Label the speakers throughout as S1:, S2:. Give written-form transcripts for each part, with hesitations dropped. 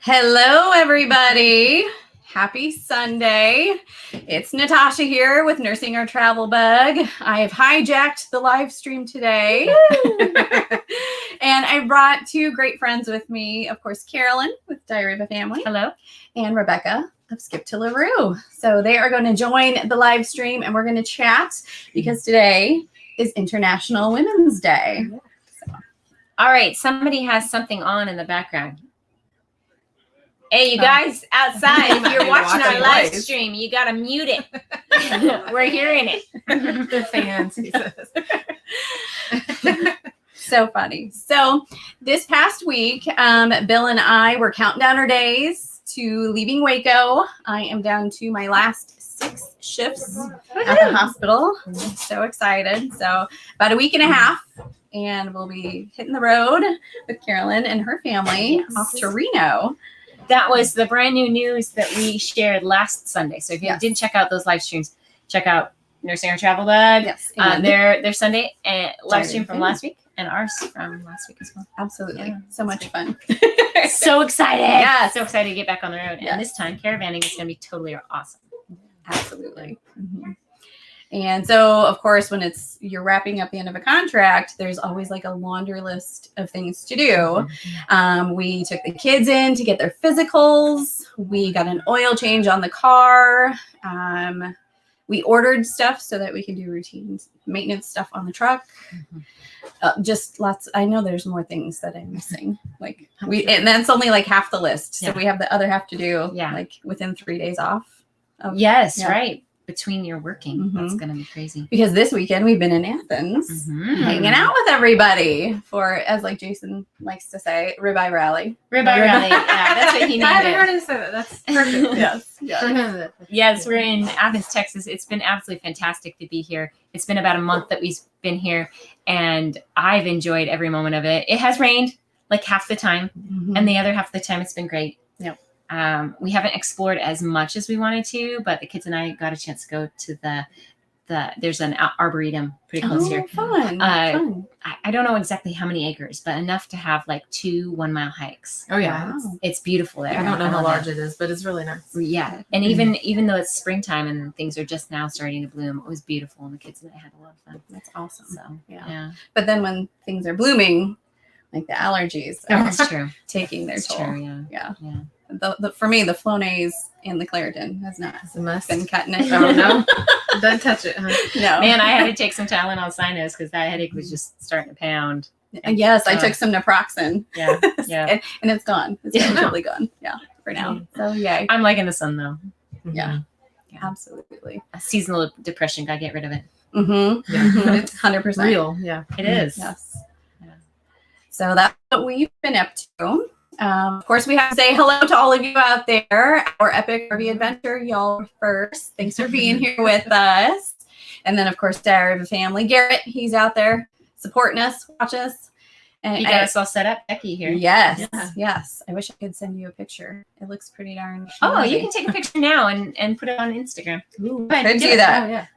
S1: Hello, everybody. Happy Sunday. It's Natasha here with Nursing Our Travel Bug. I have hijacked the live stream today. And I brought two great friends with me. Of course, Carolyn with Diary of a Family.
S2: Hello.
S1: And Rebecca of Skip to LaRue. So they are going to join the live stream and we're going to chat because today is International Women's Day. So.
S2: All right. Somebody has something on in the background. Hey, you guys outside, if you're watching our live stream, you got to mute it. We're hearing it.
S3: They're fans, he says.
S1: So funny. So this past week, Bill and I were counting down our days to leaving Waco. I am down to my last 6 shifts at the hospital. I'm so excited. So about a week and a half, and we'll be hitting the road with Carolyn and her family off to Reno.
S2: That was the brand new news that we shared last Sunday. So if you didn't check out those live streams, check out Nursing Our Travel Bug.
S1: Yes.
S2: Their Sunday live stream from last week and ours from last week as well.
S1: Absolutely.
S2: Yeah,
S1: so much fun.
S2: So excited.
S1: Yeah.
S2: So excited to get back on the road. And this time, caravanning is going to be totally awesome.
S1: Absolutely. Mm-hmm. And so, of course, when you're wrapping up the end of a contract, there's always like a laundry list of things to do. We took the kids in to get their physicals. We got an oil change on the car. We ordered stuff so that we can do routine maintenance stuff on the truck. Just lots. I know there's more things that I'm missing. And that's only like half the list. So we have the other half to do like within 3 days off.
S2: Right. Between your working, that's going to be crazy.
S1: Because this weekend we've been in Athens, hanging out with everybody for, as like Jason likes to say, ribeye rally.
S2: Ribeye rally. Yeah, that's what he needed.
S3: I haven't heard him say that. That's perfect.
S1: Yes.
S2: Yes, we're in Athens, Texas. It's been absolutely fantastic to be here. It's been about a month that we've been here, and I've enjoyed every moment of it. It has rained like half the time, and the other half of the time it's been great.
S1: Yep.
S2: We haven't explored as much as we wanted to, but the kids and I got a chance to go to there's an arboretum pretty close here.
S1: Fun.
S2: I don't know exactly how many acres, but enough to have like 2 1-mile hikes.
S3: Oh yeah.
S1: Wow.
S2: It's beautiful there.
S3: I don't know how large it is, but it's really nice.
S2: Yeah. And even though it's springtime and things are just now starting to bloom, it was beautiful. And the kids and I had a lot of fun.
S1: That's awesome.
S2: So,
S1: yeah. But then when things are blooming, like the allergies
S2: that's true.
S1: taking their toll.
S2: True, yeah.
S1: For me, the Flonase and the Claritin has not been cutting it.
S3: Oh, no? Don't touch it, huh?
S1: No.
S2: Man, I had to take some Tylenol Sinus because that headache was just starting to pound.
S1: Yes, I took some naproxen.
S2: Yeah.
S1: and it's gone. It's totally gone. Yeah, for now. So, yay.
S2: I'm liking the sun, though.
S1: Yeah, absolutely.
S2: Seasonal depression, gotta get rid of it.
S1: It's 100%
S3: real. Yeah,
S2: it is.
S1: Yes. Yeah. So that's what we've been up to. Of course, we have to say hello to all of you out there. Our epic RV adventure, y'all first. Thanks for being here with us. And then, of course, Diary of a Family. Garrett, he's out there supporting us, watch us. And
S2: you got us all set up, Becky here.
S1: Yes. I wish I could send you a picture. It looks pretty darn.
S2: Oh, you can take a picture now and put it on Instagram.
S1: Ooh, could do that. Oh, yeah.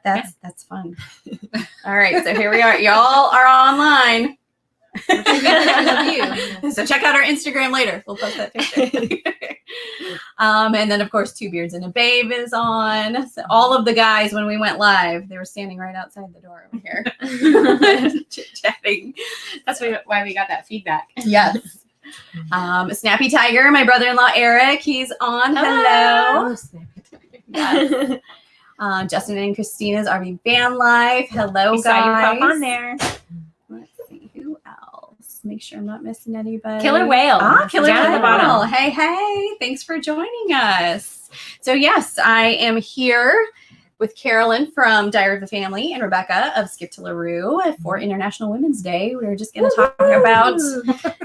S1: That's fun. All right, so here we are. Y'all are online. So check out our Instagram later. We'll post that picture. And then, of course, Two Beards and a Babe is on. So all of the guys, when we went live, they were standing right outside the door over here, chit-chatting.
S2: That's why we got that feedback.
S1: Yes. Snappy Tiger, my brother-in-law Eric, he's on. Hello. Yes. Justin and Christina's RV Van Life. Hello, guys.
S2: Saw you pop on there.
S1: Make sure I'm not missing anybody.
S2: Killer Whale.
S1: Killer
S2: Down
S1: Whale.
S2: at the bottom.
S1: Hey. Thanks for joining us. So, yes, I am here with Carolyn from Diary of a Family and Rebecca of Skip to LaRue for International Women's Day. We're just going to talk about...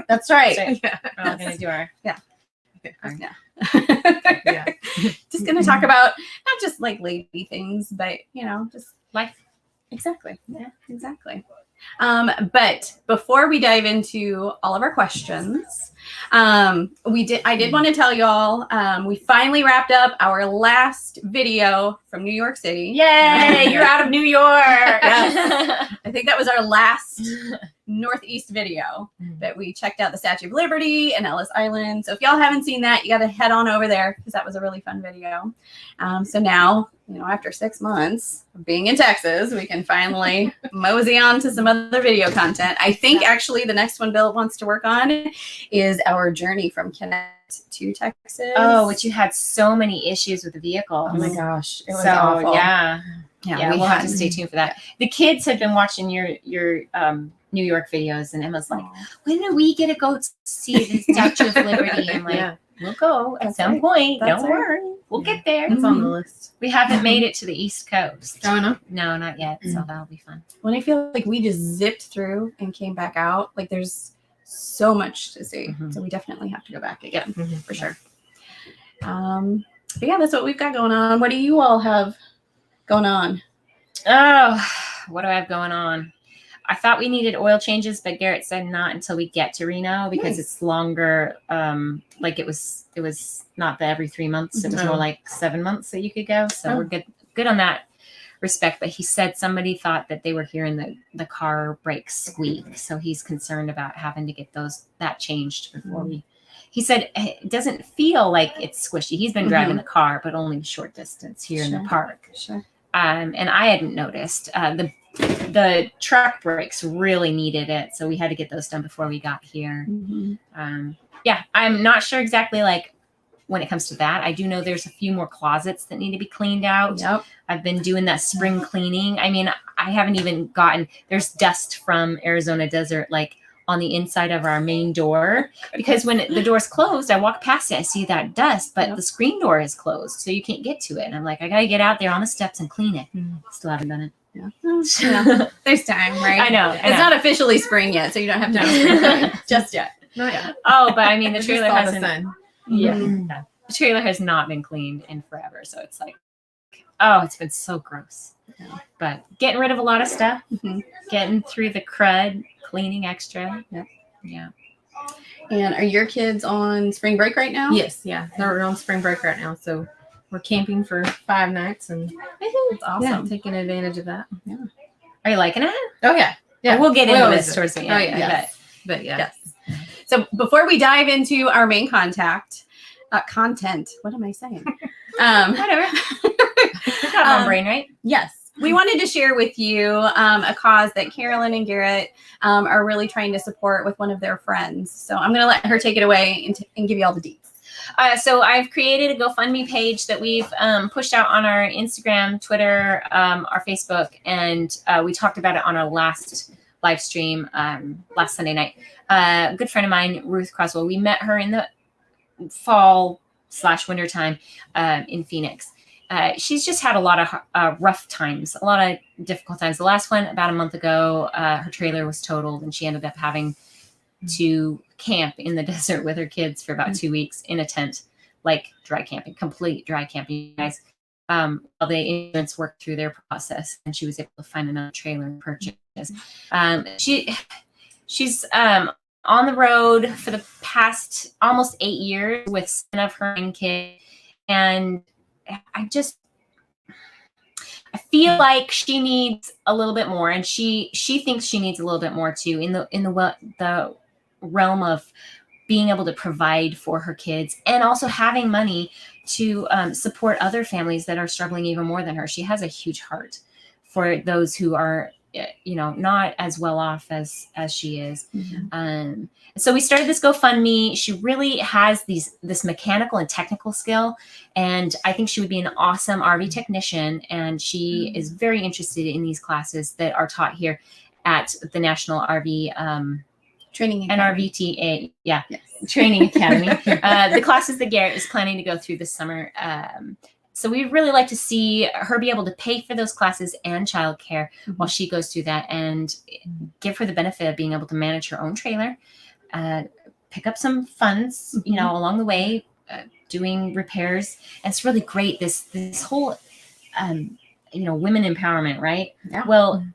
S1: That's right.
S2: Yeah. We're going to do our...
S1: Yeah. Just going to talk about not just like lady things, but, just
S2: life.
S1: Exactly. Yeah, exactly. But before we dive into all of our questions, I did want to tell y'all, we finally wrapped up our last video from New York City.
S2: Yay! You're out of New York.
S1: Yes. I think that was our last Northeast video that we checked out the Statue of Liberty and Ellis Island. So if y'all haven't seen that, you got to head on over there because that was a really fun video. So now, after 6 months of being in Texas, we can finally mosey on to some other video content. I think actually the next one Bill wants to work on is our journey from Connect to Texas.
S2: Oh, which you had so many issues with the vehicle.
S1: Oh my gosh, it was
S2: so
S1: awful.
S2: Yeah, we'll have to
S1: had-
S2: stay tuned for that. The kids had been watching your New York videos, and Emma's like, when do we get to go see the Statue of Liberty? I'm like, we'll go at some point.
S1: That's
S2: Don't
S1: right.
S2: worry. We'll get there.
S3: It's on the list.
S2: We haven't made it to the East Coast.
S3: Oh, no?
S2: No, not yet. So that'll be fun.
S1: When I feel like we just zipped through and came back out, like there's so much to see. So we definitely have to go back again for sure. But yeah, that's what we've got going on. What do you all have going on?
S2: Oh, what do I have going on? I thought we needed oil changes, but Garrett said not until we get to Reno because it's longer. Like it was not the every 3 months. It was more like 7 months that you could go. So we're good on that respect. But he said somebody thought that they were hearing the car brakes squeak. So he's concerned about having to get that changed before we. He said it doesn't feel like it's squishy. He's been driving the car, but only a short distance here in the park.
S1: Sure.
S2: And I hadn't noticed. The truck brakes really needed it, so we had to get those done before we got here. I'm not sure exactly like when it comes to that. I do know there's a few more closets that need to be cleaned out.
S1: Yep.
S2: I've been doing that spring cleaning. I mean, I haven't even there's dust from Arizona desert like on the inside of our main door because when the door's closed, I walk past it, I see that dust, but the screen door is closed, so you can't get to it. And I'm like, I gotta get out there on the steps and clean it. Still haven't done it.
S1: There's time, right?
S2: I know.
S1: It's not officially spring yet, so you don't have to spring cleaning just yet.
S3: Not yet.
S2: Oh, but I mean, the
S3: Just
S2: trailer
S3: saw the
S2: hasn't.
S3: sun.
S2: The trailer has not been cleaned in forever, so it's like, oh, it's been so gross. But getting rid of a lot of stuff, getting through the crud, cleaning extra. Yeah.
S1: And are your kids on spring break right now?
S3: Yes, yeah. They're on spring break right now, so we're camping for 5 nights and
S1: It's awesome.
S3: taking advantage of that.
S2: Are you liking it?
S3: Oh yeah, yeah.
S2: We'll get
S3: We
S2: into
S3: always
S2: this
S3: do.
S2: towards the end.
S3: Oh yeah,
S1: Yes.
S3: but yeah.
S1: Yes. So before we dive into our main content, what am I saying?
S2: Whatever. Got one brain, right?
S1: Yes. We wanted to share with you a cause that Carolyn and Garrett are really trying to support with one of their friends. So I'm going to let her take it away and give you all the deets.
S2: So I've created a GoFundMe page that we've pushed out on our Instagram, Twitter, our Facebook, and we talked about it on our last live stream last Sunday night. A good friend of mine, Ruth Croswell, we met her in the fall/winter time in Phoenix. She's just had a lot of rough times, a lot of difficult times. The last one about a month ago, her trailer was totaled and she ended up having to camp in the desert with her kids for about 2 weeks in a tent, like dry camping, complete dry camping, you guys. While the insurance worked through their process and she was able to find another trailer and purchase. She's on the road for the past almost 8 years with 7 of her 9 kids. And I feel like she needs a little bit more, and she thinks she needs a little bit more too in the realm of being able to provide for her kids and also having money to support other families that are struggling even more than her. She has a huge heart for those who are, not as well off as she is. So we started this GoFundMe. She really has this mechanical and technical skill, and I think she would be an awesome RV technician. And she is very interested in these classes that are taught here at the National RV
S1: Training Academy.
S2: NRVTA, Training Academy. The classes that Garrett is planning to go through this summer. So we'd really like to see her be able to pay for those classes and childcare while she goes through that, and give her the benefit of being able to manage her own trailer, pick up some funds, along the way, doing repairs. And it's really great. This whole, women empowerment, right?
S1: Yeah.
S2: Well,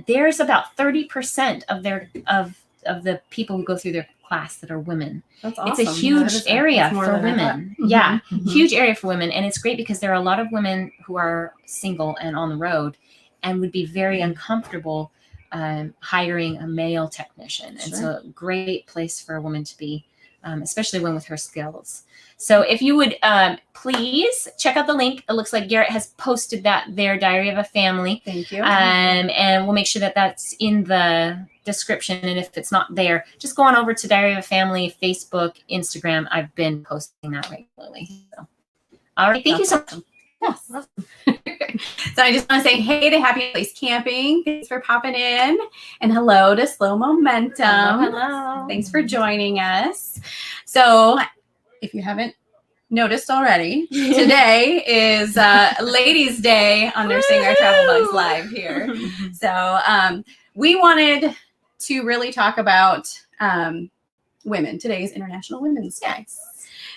S2: there's about 30% of the people who go through their class that are women.
S1: That's awesome.
S2: It's a huge area for women. Yeah, huge area for women. And it's great because there are a lot of women who are single and on the road and would be very uncomfortable hiring a male technician. And so a great place for a woman to be, especially one with her skills. So if you would please check out the link. It looks like Garrett has posted that there, Diary of a Family.
S1: Thank you.
S2: And we'll make sure that that's in the description. And if it's not there, just go on over to Diary of a Family, Facebook, Instagram. I've been posting that regularly. So, all right. Thank you so much.
S1: Yes. So I just want to say hey to Happy Place Camping. Thanks for popping in. And hello to Slow Momentum.
S2: Hello.
S1: Thanks for joining us. So if you haven't noticed already, today is Ladies' Day on Nursing Our Travel Bugs Live here. So we wanted to really talk about women. Today's International Women's Day.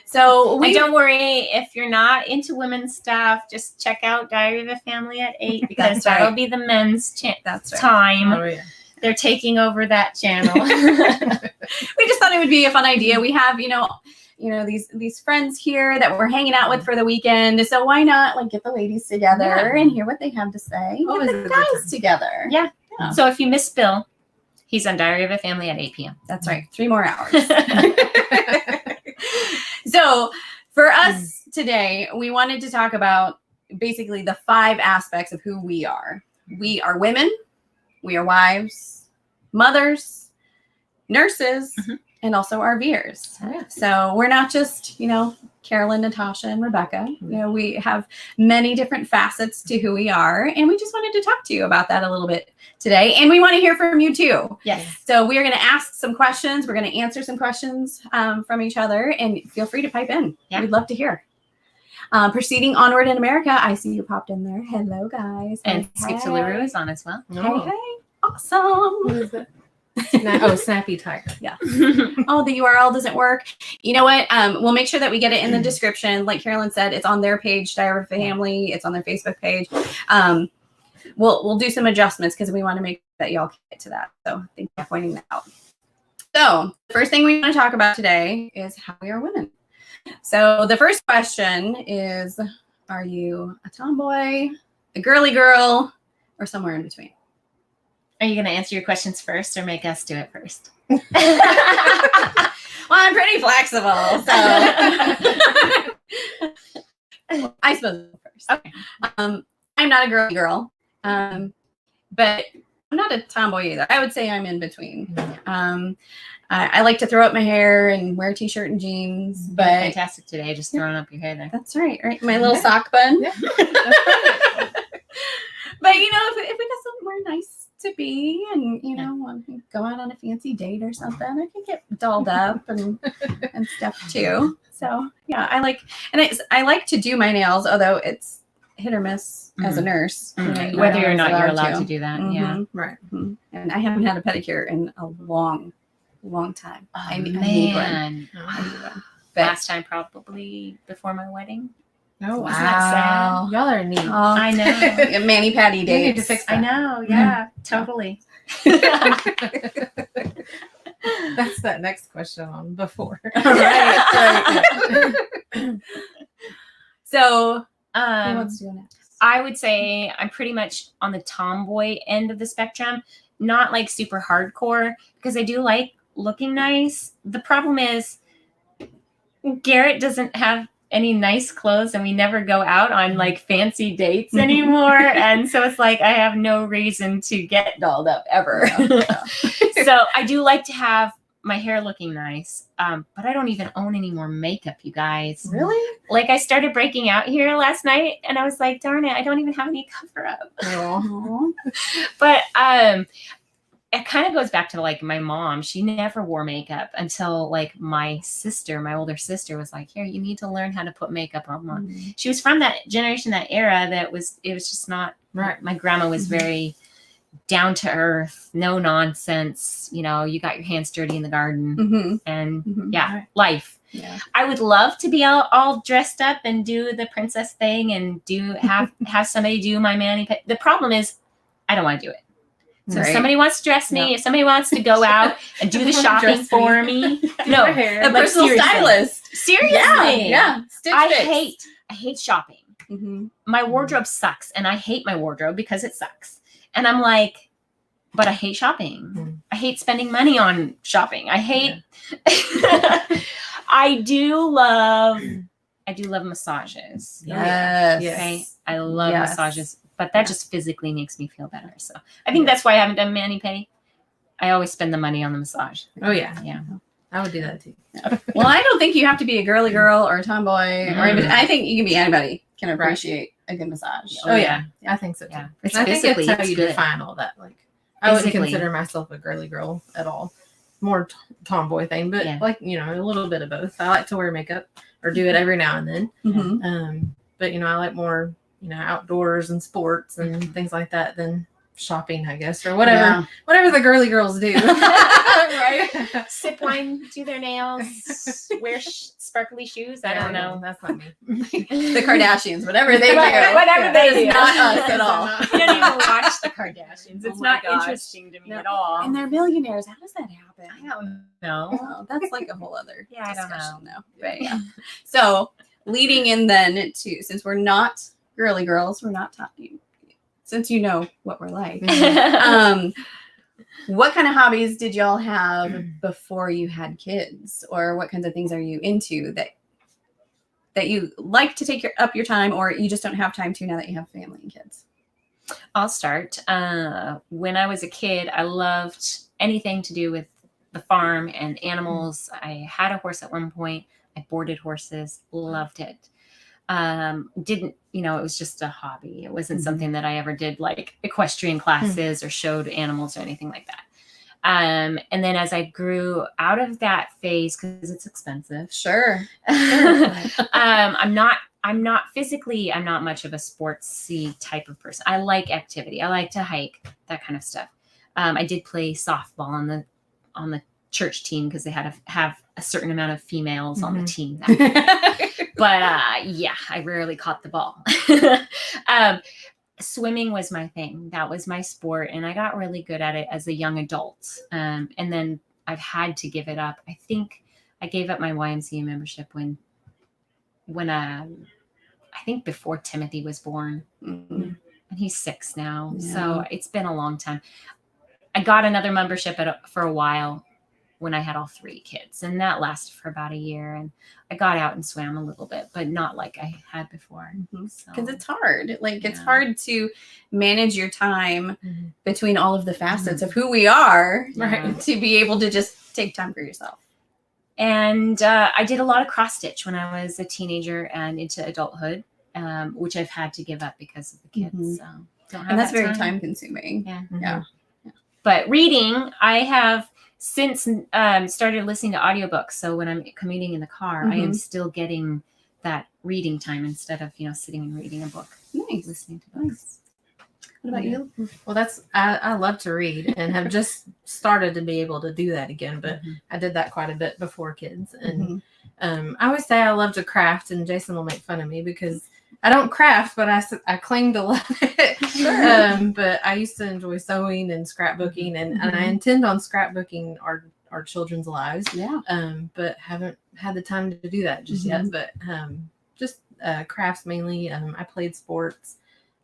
S1: So
S2: and don't worry if you're not into women's stuff. Just check out Diary of a Family at 8 because that'll be the men's time.
S3: Oh, yeah.
S2: They're taking over that channel.
S1: We just thought it would be a fun idea. We have, these friends here that we're hanging out with for the weekend. So why not get the ladies together and hear what they have to say? Get the guys together.
S2: Yeah. So if you miss Bill, he's on Diary of a Family at 8 p.m.
S1: That's right. 3 more hours. So for us today, we wanted to talk about basically the 5 aspects of who we are. We are women. We are wives, mothers, nurses, and also RVers.
S2: Yeah.
S1: So we're not just, Carolyn, Natasha, and Rebecca. We have many different facets to who we are. And we just wanted to talk to you about that a little bit today. And we want to hear from you too.
S2: Yes.
S1: So we are going to ask some questions. We're going to answer some questions from each other. And feel free to pipe in.
S2: Yeah.
S1: We'd love to hear. Proceeding onward in America, I see you popped in there. Hello, guys.
S2: And Skip to LaRue is on as well.
S1: Hey, hey. Awesome.
S3: What is that? Snappy Tiger.
S1: Yeah. Oh, the URL doesn't work. You know what? We'll make sure that we get it in the description. Like Carolyn said, it's on their page, Diary of a Family. It's on their Facebook page. We'll do some adjustments because we want to make sure that y'all get to that. So thank you for pointing that out. So the first thing we want to talk about today is how we are women. So the first question is, are you a tomboy, a girly girl, or somewhere in between?
S2: Are you going to answer your questions first or make us do it first?
S1: Well, I'm pretty flexible, so I suppose first.
S2: Okay.
S1: I'm not a girly girl, but I'm not a tomboy either. I would say I'm in between. I like to throw up my hair and wear a t-shirt and jeans, but
S2: Fantastic today, just throwing up your hair there.
S1: that's right. My little sock bun.
S3: Yeah.
S1: But if we got somewhere nice to be and want to go out on a fancy date or something, I can get dolled up and stuff too. So yeah, I like to do my nails, although it's hit or miss as a nurse.
S2: Whether or not you're allowed to do that. Yeah.
S3: Right.
S1: And I haven't had a pedicure in a long time.
S2: Oh,
S1: I need one. But
S2: Last time probably before my wedding.
S3: Oh,
S2: Isn't that sad?
S3: Y'all are neat.
S2: I know.
S1: A mani-pedi date.
S3: We need to fix that.
S2: I know. Yeah, totally.
S3: That's that next question on before.
S1: Right. So, who wants to go next?
S2: I would say I'm pretty much on the tomboy end of the spectrum, not like super hardcore, because I do like looking nice. The problem is Garrett doesn't have any nice clothes and we never go out on like fancy dates anymore. And so it's like I have no reason to get dolled up ever.
S1: Yeah.
S2: So I do like to have my hair looking nice, but I don't even own any more makeup, you guys.
S1: Really?
S2: Like I started breaking out here last night and I was like, darn it, I don't even have any cover up.
S1: Oh.
S2: But it kind of goes back to like my mom. She never wore makeup until like my older sister was like, here, you need to learn how to put makeup on.
S1: Mm-hmm.
S2: She was from that generation, that era it was just not right. My grandma was very down to earth, no nonsense. You got your hands dirty in the garden and life.
S1: Yeah.
S2: I would love to be all dressed up and do the princess thing and have somebody do my mani-pedi. The problem is I don't want to do it. So if somebody wants to dress me, if somebody wants to go out and do the shopping for me, no,
S1: a personal stylist.
S2: Seriously.
S1: Yeah.
S2: I hate shopping.
S1: Mm-hmm.
S2: My wardrobe sucks and I hate my wardrobe because it sucks. And I'm like, but I hate shopping. I hate spending money on shopping. I hate. I do love massages.
S1: Yes.
S2: Okay. I love massages, but that just physically makes me feel better. So I think that's why I haven't done mani-pedi. I always spend the money on the massage.
S3: Oh yeah.
S2: Yeah.
S3: I would do that too.
S1: Well, I don't think you have to be a girly girl or a tomboy or even, I think you can be anybody can appreciate a good massage.
S3: Oh yeah. I think so too.
S2: Yeah.
S3: I think it's how you define all that. Like I wouldn't
S2: Physically.
S3: consider myself a girly girl at all. More tomboy thing, but like, you know, a little bit of both. I like to wear makeup or do it every now and then.
S1: Mm-hmm.
S3: But you know, I like more, you know, outdoors and sports and things like that than shopping, I guess, or whatever the girly girls do.
S2: Right? Sip wine, do their nails, wear sparkly shoes. I don't know.
S3: That's not me.
S1: The Kardashians, whatever they do.
S2: Whatever they do.
S1: Not us at all.
S2: You don't even watch the Kardashians. It's
S1: Oh my
S2: not
S1: gosh.
S2: interesting to me at all.
S1: And they're millionaires. How does that happen?
S2: I don't know.
S1: Well, that's like a whole other
S2: I don't
S1: discussion
S2: know.
S1: though. But yeah. So leading in then to, since we're not girly girls, we're not talking, since you know what we're like. What kind of hobbies did y'all have before you had kids, or what kinds of things are you into that you like to take up your time, or you just don't have time to now that you have family and kids?
S2: I'll start. When I was a kid, I loved anything to do with the farm and animals. I had a horse at one point. I boarded horses, loved it. Didn't, you know, it was just a hobby. It wasn't something that I ever did like equestrian classes or showed animals or anything like that. And then as I grew out of that phase, because it's expensive.
S1: Sure.
S2: I'm not physically, I'm not much of a sportsy type of person. I like activity. I like to hike, that kind of stuff. I did play softball on the church team because they had to have a certain amount of females on the team. But yeah, I rarely caught the ball. Swimming was my thing. That was my sport. And I got really good at it as a young adult. And then I've had to give it up. I think I gave up my YMCA membership when I think before Timothy was born. And he's 6 now.
S1: Yeah.
S2: So it's been a long time. I got another membership for a while when I had all 3 kids, and that lasted for about a year. And I got out and swam a little bit, but not like I had before.
S1: Because it's hard. Like it's hard to manage your time between all of the facets of who we are, right? To be able to just take time for yourself.
S2: And I did a lot of cross stitch when I was a teenager and into adulthood, which I've had to give up because of the kids. So
S1: and that's very time consuming.
S2: Yeah. But reading, I have since started listening to audiobooks. So when I'm commuting in the car, I am still getting that reading time instead of, sitting and reading a book.
S1: Nice.
S2: Listening to books.
S1: What about you?
S3: Well, I love to read and have just started to be able to do that again, but I did that quite a bit before kids. And I always say I love to craft, and Jason will make fun of me because I don't craft, but I claim to love it. But I used to enjoy sewing and scrapbooking, and I intend on scrapbooking our children's lives. Yeah. But haven't had the time to do that just yet. But just crafts mainly. I played sports,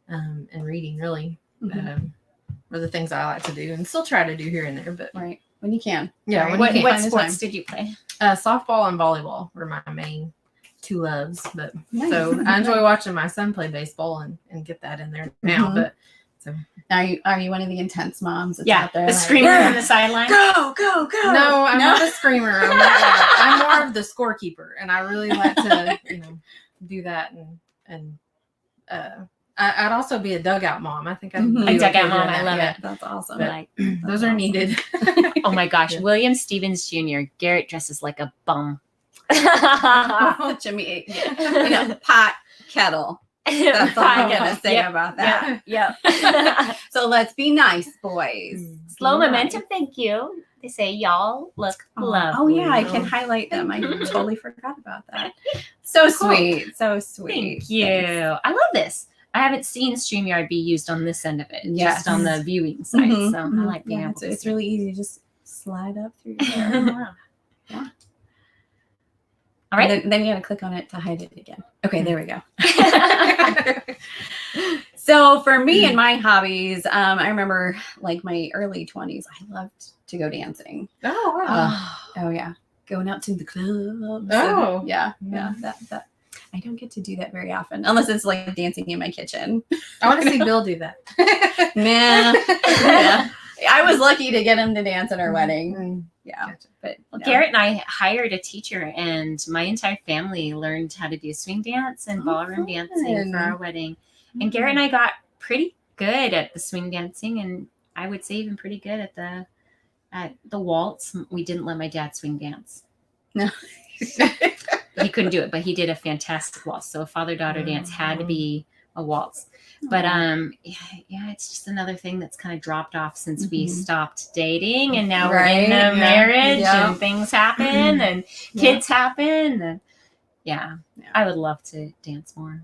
S3: and reading really were the things I like to do, and still try to do here and there. But
S1: when you can.
S3: Yeah.
S1: Right.
S2: What sports did you play?
S3: Softball and volleyball were my main 2 loves, but so I enjoy watching my son play baseball and get that in there now. But so
S1: now, are you one of the intense moms that's out there?
S2: The screamer on the sideline.
S1: Go, go, go.
S3: No, I'm not a screamer. I'm more of the scorekeeper, and I really like to do that. And I'd also be a dugout mom. I think
S2: a dugout mom. I love it.
S1: That's awesome.
S3: But those are needed.
S2: Oh my gosh, William Stevens Jr. Garrett dresses like a bum.
S1: Such a pot kettle. That's all I'm gonna say about that.
S2: Yep.
S1: So let's be nice, boys.
S2: Slow momentum. Thank you. They say y'all look lovely.
S1: Oh yeah, I can highlight them. I totally forgot about that. So sweet. So sweet.
S2: Thank you.
S1: Thanks.
S2: I love this. I haven't seen StreamYard be used on this end of it, just on the viewing side. So I like being able to.
S1: It's really easy. Just slide up through there. Yeah. All right. Then you got to click on it to hide it again. Okay, there we go. So for me and my hobbies, I remember like my early 20s, I loved to go dancing.
S3: Oh, wow.
S1: Oh yeah. Going out to the clubs.
S3: Oh.
S1: And yeah. That I don't get to do that very often unless it's like dancing in my kitchen.
S3: I want to see Bill do that.
S1: Yeah. I was lucky to get him to dance at our wedding. Yeah.
S3: Gotcha.
S1: But
S2: Well,
S1: no.
S2: Garrett and I hired a teacher, and my entire family learned how to do swing dance and ballroom dancing for our wedding. And Garrett and I got pretty good at the swing dancing, and I would say even pretty good at the waltz. We didn't let my dad swing dance.
S1: No.
S2: He couldn't do it, but he did a fantastic waltz. So a father-daughter dance had to be a waltz. But yeah, it's just another thing that's kind of dropped off since we stopped dating, and now we're in a marriage, and things happen, and kids happen, and I would love to dance more.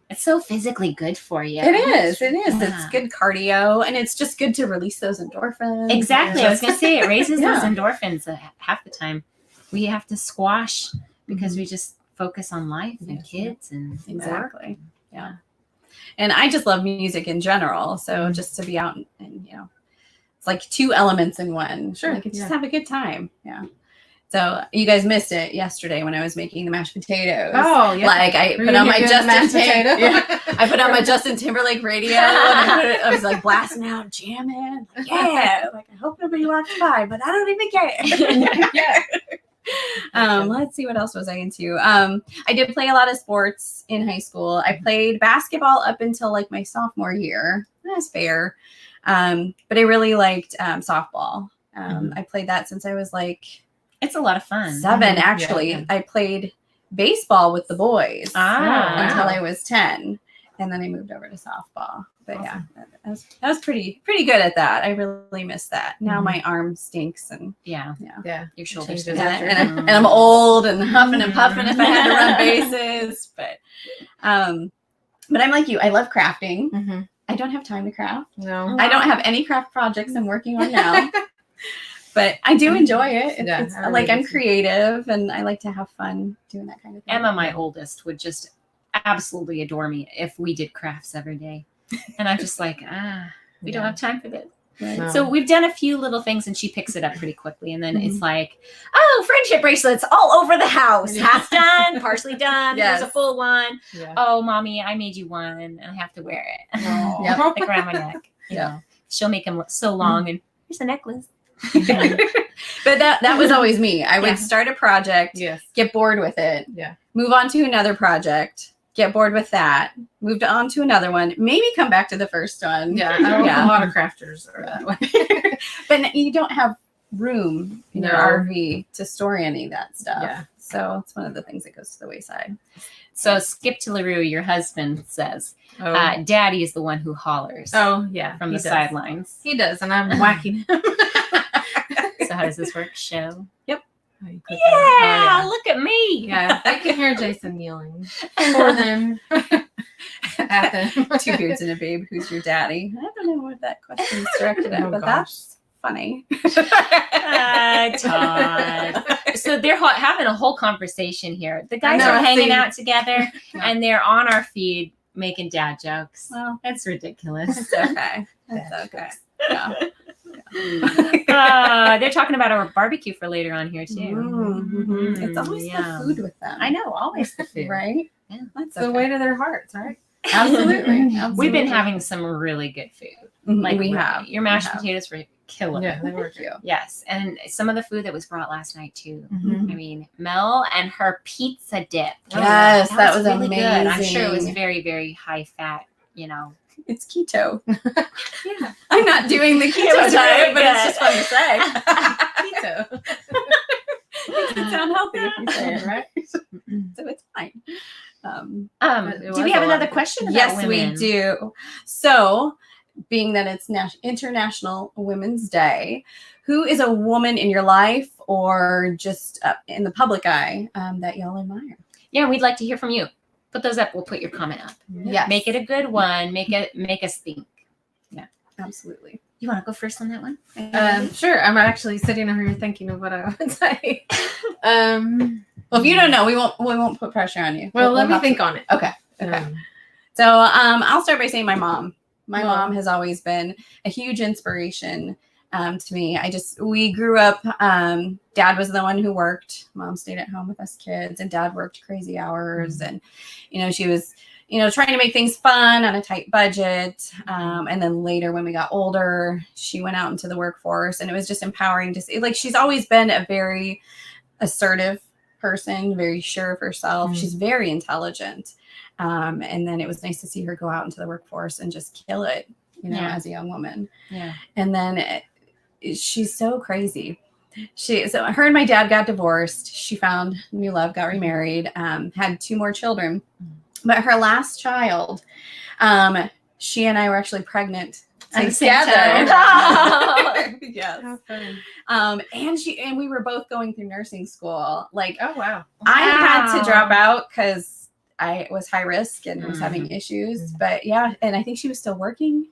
S2: It's so physically good for you.
S1: It is.
S2: Yeah.
S1: It's good cardio, and it's just good to release those endorphins.
S2: Exactly. I was going to say it raises
S1: Yeah.
S2: those endorphins. Half the time we have to squash because we just focus on life and kids and
S1: Exactly. Yeah. And I just love music in general. So just to be out and it's like two elements in one.
S3: Sure.
S1: Like just have a good time. Yeah. So you guys missed it yesterday when I was making the mashed potatoes.
S3: Oh, yeah.
S1: Like I put on my I put on my Justin Timberlake radio and I was like blasting out, jamming. Like, yeah. Like I hope nobody walks by, but I don't even care.
S3: Yeah.
S1: Let's see, what else was I into? I did play a lot of sports in high school. I played basketball up until like my sophomore year. That's fair. But I really liked softball. I played that since I was like
S2: it's a lot of fun.
S1: 7, actually.
S3: Yeah.
S1: I played baseball with the boys until
S3: wow.
S1: I was 10. And then I moved over to softball. But yeah, that was pretty good at that. I really miss that. Now my arm stinks and
S2: Yeah.
S3: Your
S2: shoulders
S3: changes
S2: Yeah.
S3: after.
S1: and I'm old and huffing and puffing if I had to run bases. But I'm like you. I love crafting. I don't have time to craft.
S3: No.
S1: I don't have any craft projects I'm working on now. But I do enjoy it.
S3: Yeah,
S1: It's
S3: I
S1: like
S3: really
S1: I'm
S3: do.
S1: creative and I like to have fun doing that kind of thing.
S2: Emma, my oldest, would just absolutely adore me if we did crafts every day. And I'm just like, we don't have time for this.
S1: Right?
S3: No.
S2: So we've done a few little things and she picks it up pretty quickly. And then it's like, oh, friendship bracelets all over the house. Half done, partially done.
S1: Yes.
S2: There's a full one.
S3: Yeah.
S2: Oh, mommy, I made you one and I have to wear it.
S3: Aw.
S1: Yep.
S2: Like around my neck. You know. She'll make them look so long and here's a necklace.
S1: But that was always me. I would start a project,
S3: Yes.
S1: get bored with it,
S3: Yeah.
S1: move on to another project, get bored with that, moved on to another one, maybe come back to the first one.
S3: Yeah. A lot of crafters are that way.
S1: But you don't have room in your
S3: No.
S1: RV to store any of that stuff.
S3: Yeah.
S1: So it's one of the things that goes to the wayside.
S2: So skip to LaRue, your husband says, Daddy is the one who hollers
S3: yeah.
S2: from
S3: he
S2: the
S3: does.
S2: sidelines.
S3: He does, and I'm whacking him.
S2: So how does this work? Show.
S3: Yeah,
S2: Look at me.
S3: yeah. I can hear Jason yelling for them. At them.
S1: 2 beards and a babe. Who's your daddy? I don't know what that question is directed at,
S3: Oh,
S1: but
S3: gosh.
S1: that's funny.
S2: Todd. So they're having a whole conversation here. The guys
S3: know,
S2: are hanging
S3: see?
S2: out together
S1: Yeah.
S2: and they're on our feed making dad jokes.
S1: Well,
S2: That's ridiculous.
S1: it's okay. That's okay. Yeah.
S2: They're talking about our barbecue for later on here too.
S1: Mm-hmm. It's always
S2: Yeah.
S1: the food with them.
S2: I know, always the food.
S1: Right?
S2: Yeah.
S1: That's
S3: It's the
S1: okay.
S3: way to their hearts, right?
S1: Absolutely.
S2: We've been having some really good food.
S1: Mhm,
S2: Like
S1: we
S2: really.
S1: have.
S2: Your mashed
S1: We have.
S2: potatoes were killer.
S3: Yeah, they were.
S1: Thank you.
S2: Yes, and some of the food that was brought last night too.
S3: Mhm.
S2: I mean, Mel and her pizza dip.
S1: Yes, that was
S2: really good. I'm sure it was
S1: amazing.
S2: very, very high fat. You know.
S1: It's keto.
S2: Yeah.
S1: I'm not doing the
S2: It
S1: keto
S2: was
S1: diet,
S2: really
S1: but it's
S2: good.
S1: just fun to say.
S3: Keto.
S1: Makes it sound healthy if you say it, right?
S3: Mm-hmm.
S1: So it's fine.
S3: it
S2: Do we
S3: was
S2: have
S3: a lot
S2: another
S3: of-
S2: question? About
S1: Yes,
S2: women?
S1: we do. So, being that it's International Women's Day, who is a woman in your life or just in the public eye that y'all admire?
S2: Yeah, we'd like to hear from you. Put those up. We'll put your comment up.
S1: Yes.
S2: Make it a good one. Make us think.
S1: Absolutely.
S2: You want to go first on that one?
S3: Sure. I'm actually sitting over here thinking of what I would say.
S1: Well, if you don't know, we won't put pressure on you.
S3: Well, let me
S1: have
S3: think
S1: to-
S3: on it.
S1: Okay. Okay. So I'll start by saying my mom. My mom has always been a huge inspiration to me. We grew up, Dad was the one who worked. Mom stayed at home with us kids, and Dad worked crazy hours. And, she was, trying to make things fun on a tight budget. And then later when we got older, she went out into the workforce, and it was just empowering to see, like, she's always been a very assertive person, very sure of herself. She's very intelligent. And then it was nice to see her go out into the workforce and just kill it, as a young woman. Yeah. And then she's so crazy. So her and my dad got divorced. She found new love, got remarried, had 2 more children. But her last child, she and I were actually pregnant together. Yes. How funny. And we were both going through nursing school. Like,
S3: oh wow.
S1: I had to drop out because I was high risk and was having issues. But yeah, and I think she was still working,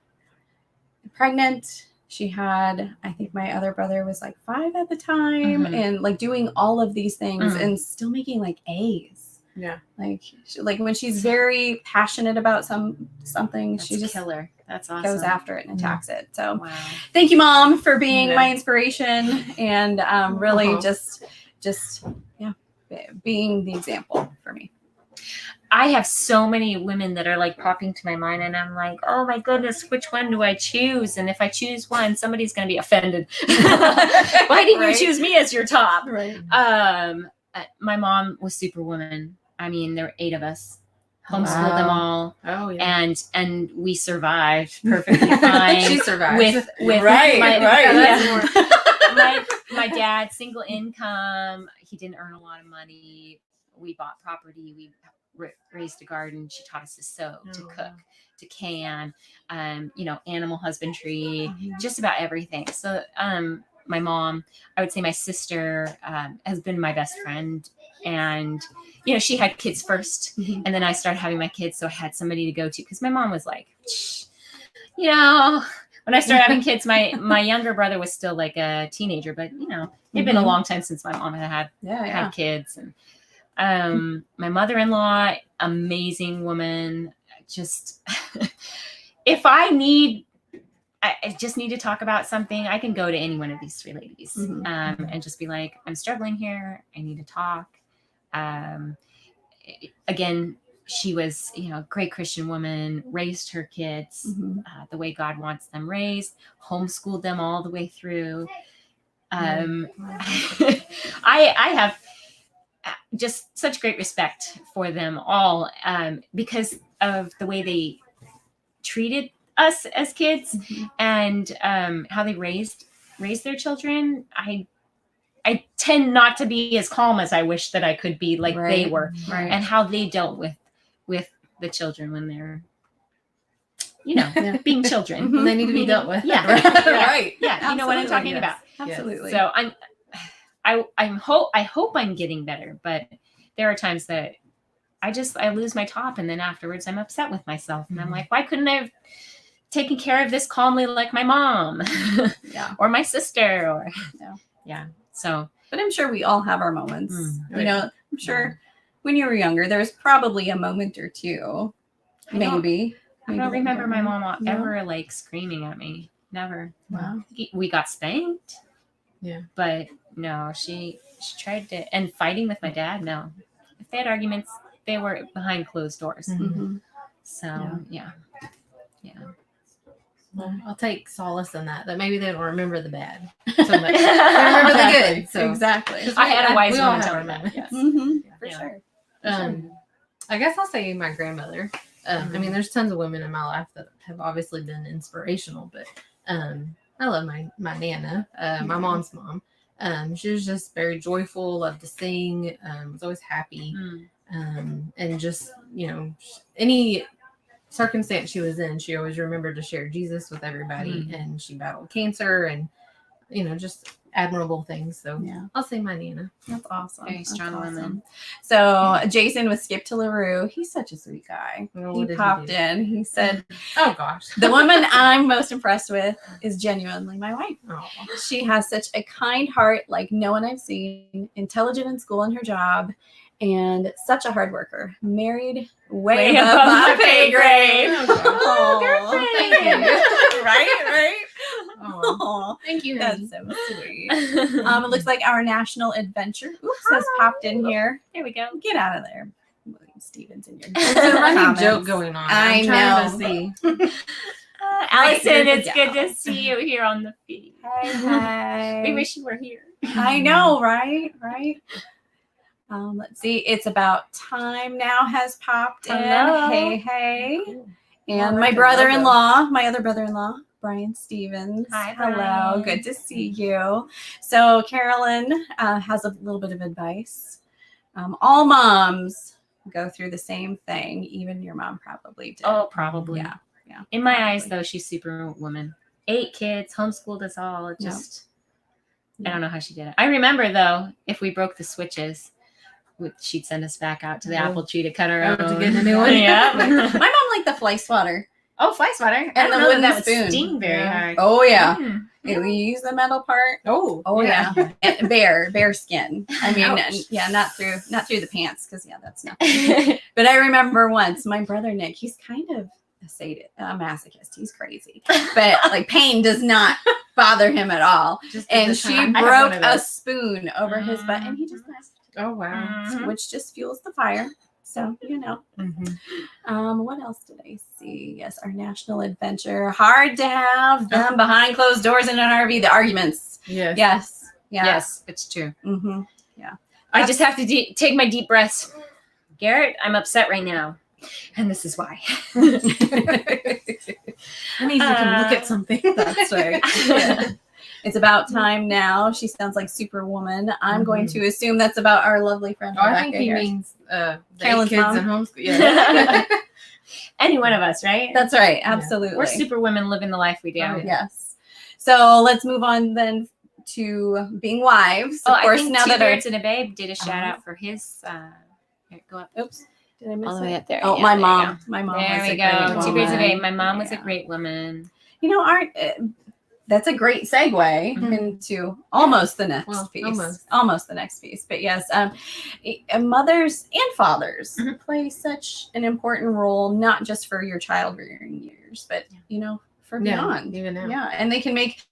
S1: pregnant. She had, I think my other brother was like 5 at the time, and like doing all of these things and still making like A's. Yeah. Like when she's very passionate about something, she just
S2: killer. That's awesome.
S1: Goes after it and attacks it. So thank you, Mom, for being my inspiration and really just being the example for me.
S2: I have so many women that are like popping to my mind, and I'm like, oh my goodness, which one do I choose? And if I choose one, somebody's going to be offended. Why didn't you choose me as your top? Right. My mom was Superwoman. I mean, there were 8 of us. Homeschooled them all. Oh yeah. And we survived perfectly fine.
S3: She survived
S2: with my dad, single income. He didn't earn a lot of money. We bought property. We raised a garden. She taught us to sew, to cook, to can, animal husbandry, just about everything. So, my mom, I would say my sister, has been my best friend, and, she had kids first, and then I started having my kids. So I had somebody to go to, because my mom was like, when I started having kids, my younger brother was still like a teenager, but it'd been a long time since my mom had kids. And my mother-in-law, amazing woman. Just if I just need to talk about something, I can go to any one of these 3 ladies and just be like, I'm struggling here. I need to talk. Again, she was, a great Christian woman, raised her kids the way God wants them raised, homeschooled them all the way through. I have just such great respect for them all because of the way they treated us as kids and how they raised their children. I tend not to be as calm as I wish that I could be, like they were, and how they dealt with the children when they're, being children.
S3: When they need to be dealt with.
S2: Yeah. Right. Yeah. You know what I'm talking about.
S1: Absolutely.
S2: So I hope I'm getting better, but there are times that I lose my top, and then afterwards I'm upset with myself, and I'm like, why couldn't I have taken care of this calmly like my mom or my sister or So,
S1: but I'm sure we all have our moments. I'm sure when you were younger, there was probably a moment or two, maybe.
S2: I don't remember my mom ever like screaming at me. Never. Wow. We got spanked. Yeah. But no, she tried to, and fighting with my dad. No, if they had arguments, they were behind closed doors. So yeah.
S3: Well, I'll take solace in that maybe they don't remember the bad so much. They remember the good. So.
S1: Exactly.
S2: I had a wise woman tell me that. Yes.
S1: For sure.
S3: I guess I'll say my grandmother. I mean, there's tons of women in my life that have obviously been inspirational, but I love my Nana, my mom's mom. She was just very joyful, loved to sing, was always happy, and just, any circumstance she was in, she always remembered to share Jesus with everybody, and she battled cancer and, just admirable things. So I'll say my Nana.
S1: That's awesome.
S2: Very strong woman.
S1: So Jason was skipped to LaRue. He's such a sweet guy. He popped in. He said,
S3: oh gosh,
S1: the woman I'm most impressed with is genuinely my wife.
S3: Oh.
S1: She has such a kind heart like no one I've seen, intelligent in school and her job, and such a hard worker. Married way
S2: Way
S1: above
S2: above
S1: my
S2: my
S1: pay
S2: pay
S1: grade.
S2: grade.
S1: Oh,
S3: Thank you.
S1: right.
S3: Oh,
S1: Oh,
S3: thank you, honey.
S1: that's so sweet. It looks like our national adventure has popped in here.
S2: Here we go.
S1: Get out of there, William Stevens, in your
S3: There's a running
S1: comments.
S3: joke going on.
S1: I
S3: I'm trying
S1: know.
S3: to see.
S2: Allison,
S1: Right,
S2: it's
S1: good
S2: good to see you here on the feed.
S1: Hey.
S2: We wish you were here.
S1: I know, right? Let's see. It's about time now has popped
S2: Hello.
S1: in. Hey.
S3: Cool.
S1: And
S3: I
S1: my
S3: like the
S1: brother-in-law, my other brother-in-law, Brian Stevens.
S2: Hi,
S1: Hello.
S2: Brian.
S1: Good to see you. So Carolyn has a little bit of advice. All moms go through the same thing. Even your mom probably did.
S2: Oh, probably.
S1: Yeah.
S2: In my
S1: probably.
S2: eyes, though, she's superwoman. 8 kids, homeschooled us all. It just, I don't know how she did it. I remember, though, if we broke the switches, she'd send us back out to the
S3: Oh.
S2: apple tree to cut our
S3: Oh,
S2: own.
S3: to get a new one?
S2: Yeah.
S1: My mom liked the fly swatter.
S2: Oh, fly swatter.
S1: And
S2: I
S1: the
S2: don't know
S1: wooden
S2: that would
S1: spoon.
S2: sting very
S3: Yeah.
S2: hard.
S1: Oh yeah.
S2: Mm.
S1: We use the metal part.
S3: Oh,
S1: Oh yeah. And bear skin. I mean,
S3: Ouch.
S1: yeah, not through the pants, because that's nothing. But I remember once my brother Nick, he's kind of a masochist. He's crazy, but like pain does not bother him at all.
S3: Just at
S1: And
S3: the
S1: she
S3: time.
S2: I have
S1: broke
S2: one of
S1: a
S2: those.
S1: spoon over his butt, and he just left,
S3: Oh, wow.
S2: Mhm.
S1: which just fuels the fire. So
S3: Mm-hmm.
S1: what else did I see? Yes, our national adventure. Hard to have them behind closed doors in an RV. The arguments.
S3: Yes.
S1: Yes. Yeah.
S2: Yes, it's true.
S1: Mm-hmm.
S2: I just have to take my deep breaths. Garrett, I'm upset right now. And this is why.
S3: I need you to look at something.
S1: That's right. Yeah. It's about time now. She sounds like Superwoman. I'm going to assume that's about our lovely friend.
S3: Oh, I
S1: Rebecca
S3: think he
S1: here.
S3: means the
S1: Carolyn's
S3: kids
S1: mom.
S3: in homeschool. Yeah.
S2: Any one of us, right?
S1: That's right. Absolutely.
S2: We're Superwomen living the life we do.
S3: Oh, yeah.
S1: Yes. So let's move on then to being wives.
S2: Oh,
S1: Of course,
S2: I think
S1: now
S2: Two
S1: that our
S2: Birds and a Babe did a shout out for his. Here, go up.
S1: oops, did I miss
S2: All the
S1: it?
S2: way up there.
S1: Oh,
S2: Yeah,
S1: my
S2: there you
S1: mom.
S2: go.
S1: My mom.
S2: There
S1: was
S2: we
S1: a great
S2: go. Two Birds and a Babe.
S1: woman.
S2: My mom was a
S1: Yeah.
S2: great woman.
S1: You know, that's a great segue
S2: Mhm.
S1: into almost the next
S3: Well,
S1: piece. Almost the next piece. But yes, mothers and fathers
S2: Mhm.
S1: play such an important role, not just for your child rearing years, but for beyond.
S3: Even now.
S1: Yeah, and they can make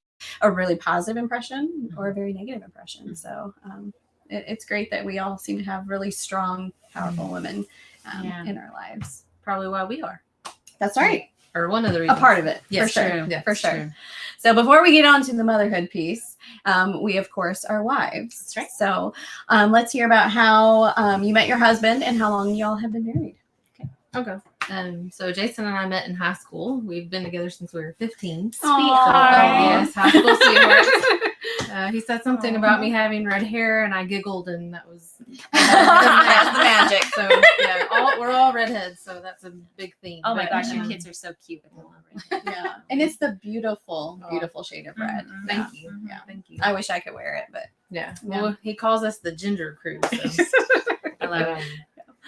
S1: a really positive impression or a very negative impression. So it's great that we all seem to have really strong, powerful women
S2: Yeah.
S1: in our lives.
S3: Probably why we are.
S1: That's right.
S3: Or one of the
S1: A
S3: reasons.
S1: part of it,
S3: Yes,
S1: for sure.
S2: true.
S3: Yeah,
S1: for
S3: it's
S1: sure.
S2: true.
S1: So before we get on to the motherhood piece, we of course are wives.
S2: That's right.
S1: So let's hear about how you met your husband and how long y'all have been married.
S3: Okay. So Jason and I met in high school. We've been together since we were 15.
S2: Sweetheart.
S3: Yes, high school sweetheart. He said something about me having red hair, and I giggled, and that was
S1: That's the magic.
S3: So yeah, we're all redheads, so that's a big theme.
S2: Oh my
S3: But,
S2: gosh, your kids are so cute with them already.
S1: Yeah, and it's the beautiful, beautiful shade of red.
S2: Mhm.
S1: Yeah.
S3: Thank you.
S1: Yeah.
S3: Thank you.
S1: I wish I could wear it, but
S3: Yeah.
S1: Yeah.
S3: Well, he calls us the Ginger Crew. So.
S2: I love it.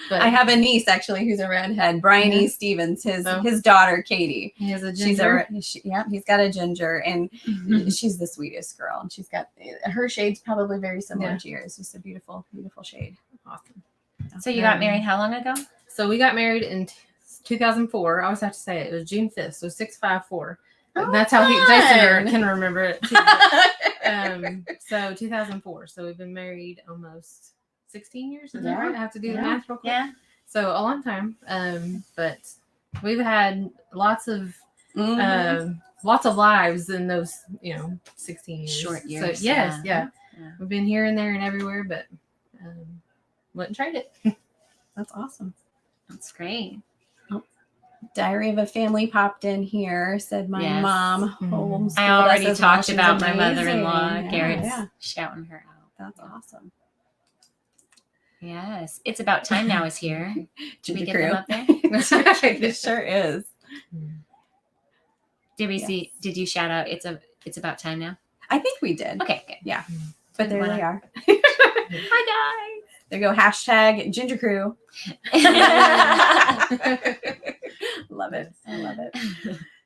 S3: But
S1: I have a niece actually who's a redhead, Brian
S3: Yeah.
S1: E. Stevens.
S3: Oh.
S1: His daughter Katie.
S3: he has a
S1: She's
S3: ginger.
S1: he's got a ginger, and
S2: Mhm.
S1: she's the sweetest girl. And she's got her shade's probably very similar
S3: Yeah.
S1: to yours. Just a beautiful, beautiful shade.
S3: Awesome.
S2: So you got married how long ago?
S3: So we got married in 2004. I always have to say it. It was June 5th. So 654.
S1: Oh,
S3: That's how
S1: fun.
S3: Jason can remember it too. But, so 2004. So we've been married almost 16 years. Is that
S1: Yeah.
S3: right? I have to do the
S1: Yeah.
S3: math real quick.
S2: Yeah.
S3: So a long time. But we've had lots of lives in those 16 years.
S2: Short
S3: So
S2: years,
S3: yes,
S2: yeah.
S3: yeah. We've been here and there and everywhere, but wouldn't trade it.
S1: That's awesome.
S2: That's great.
S1: Diary of a Family popped in here. Said my
S2: Yes.
S1: mom
S3: Mhm.
S1: homeschooled
S2: I
S1: us
S2: already
S1: as well.
S2: talked
S1: She's
S2: about my
S1: amazing.
S2: mother-in-law.
S1: Yeah,
S2: Garrett's
S1: yeah.
S2: shouting her out.
S1: That's awesome.
S2: Yes. It's About Time Now is here. Did we
S1: Ginger
S2: get
S1: crew.
S2: them up there?
S1: It sure is.
S2: Did we
S1: Yes.
S2: see? Did you shout out? It's About Time Now.
S1: I think we did.
S2: Okay. Good.
S1: But there they are.
S2: Hi
S1: There you go. Hashtag Ginger Crew.
S2: guys.
S1: Love it. I love it.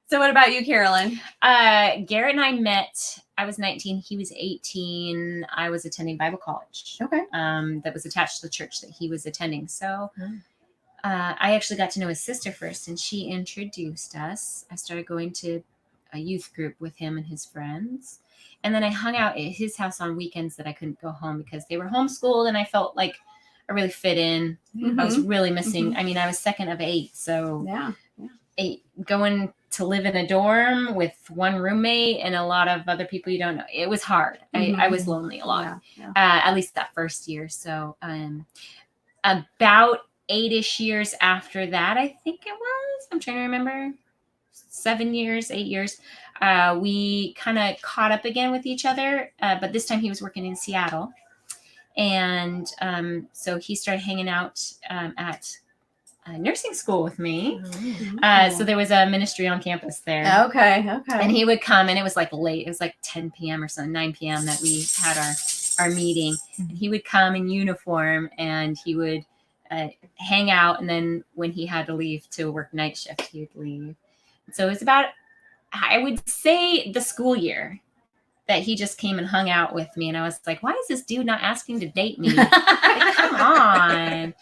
S1: So what about you, Carolyn?
S2: Garrett and I met, I was 19, he was 18. I was attending Bible college.
S1: Okay.
S2: That was attached to the church that he was attending. So I actually got to know his sister first, and she introduced us. I started going to a youth group with him and his friends. And then I hung out at his house on weekends that I couldn't go home because they were homeschooled, and I felt like I really fit in. I was really missing. I mean, I was second of 8. So
S1: Yeah.
S2: 8, going to live in a dorm with one roommate and a lot of other people you don't know. It was hard. I was lonely a lot, at least that first year. So about 8-ish years after that, I think it was, I'm trying to remember, 7 years, 8 years, we kind of caught up again with each other. But this time he was working in Seattle. And so he started hanging out at nursing school with me. So there was a ministry on campus there.
S1: Okay.
S2: And he would come, and it was like late. It was like 10 p.m. or something, 9 p.m. that we had our meeting. And he would come in uniform, and he would hang out. And then when he had to leave to work night shift, he would leave. So it was about, I would say, the school year that he just came and hung out with me. And I was like, why is this dude not asking to date me? Like, come on.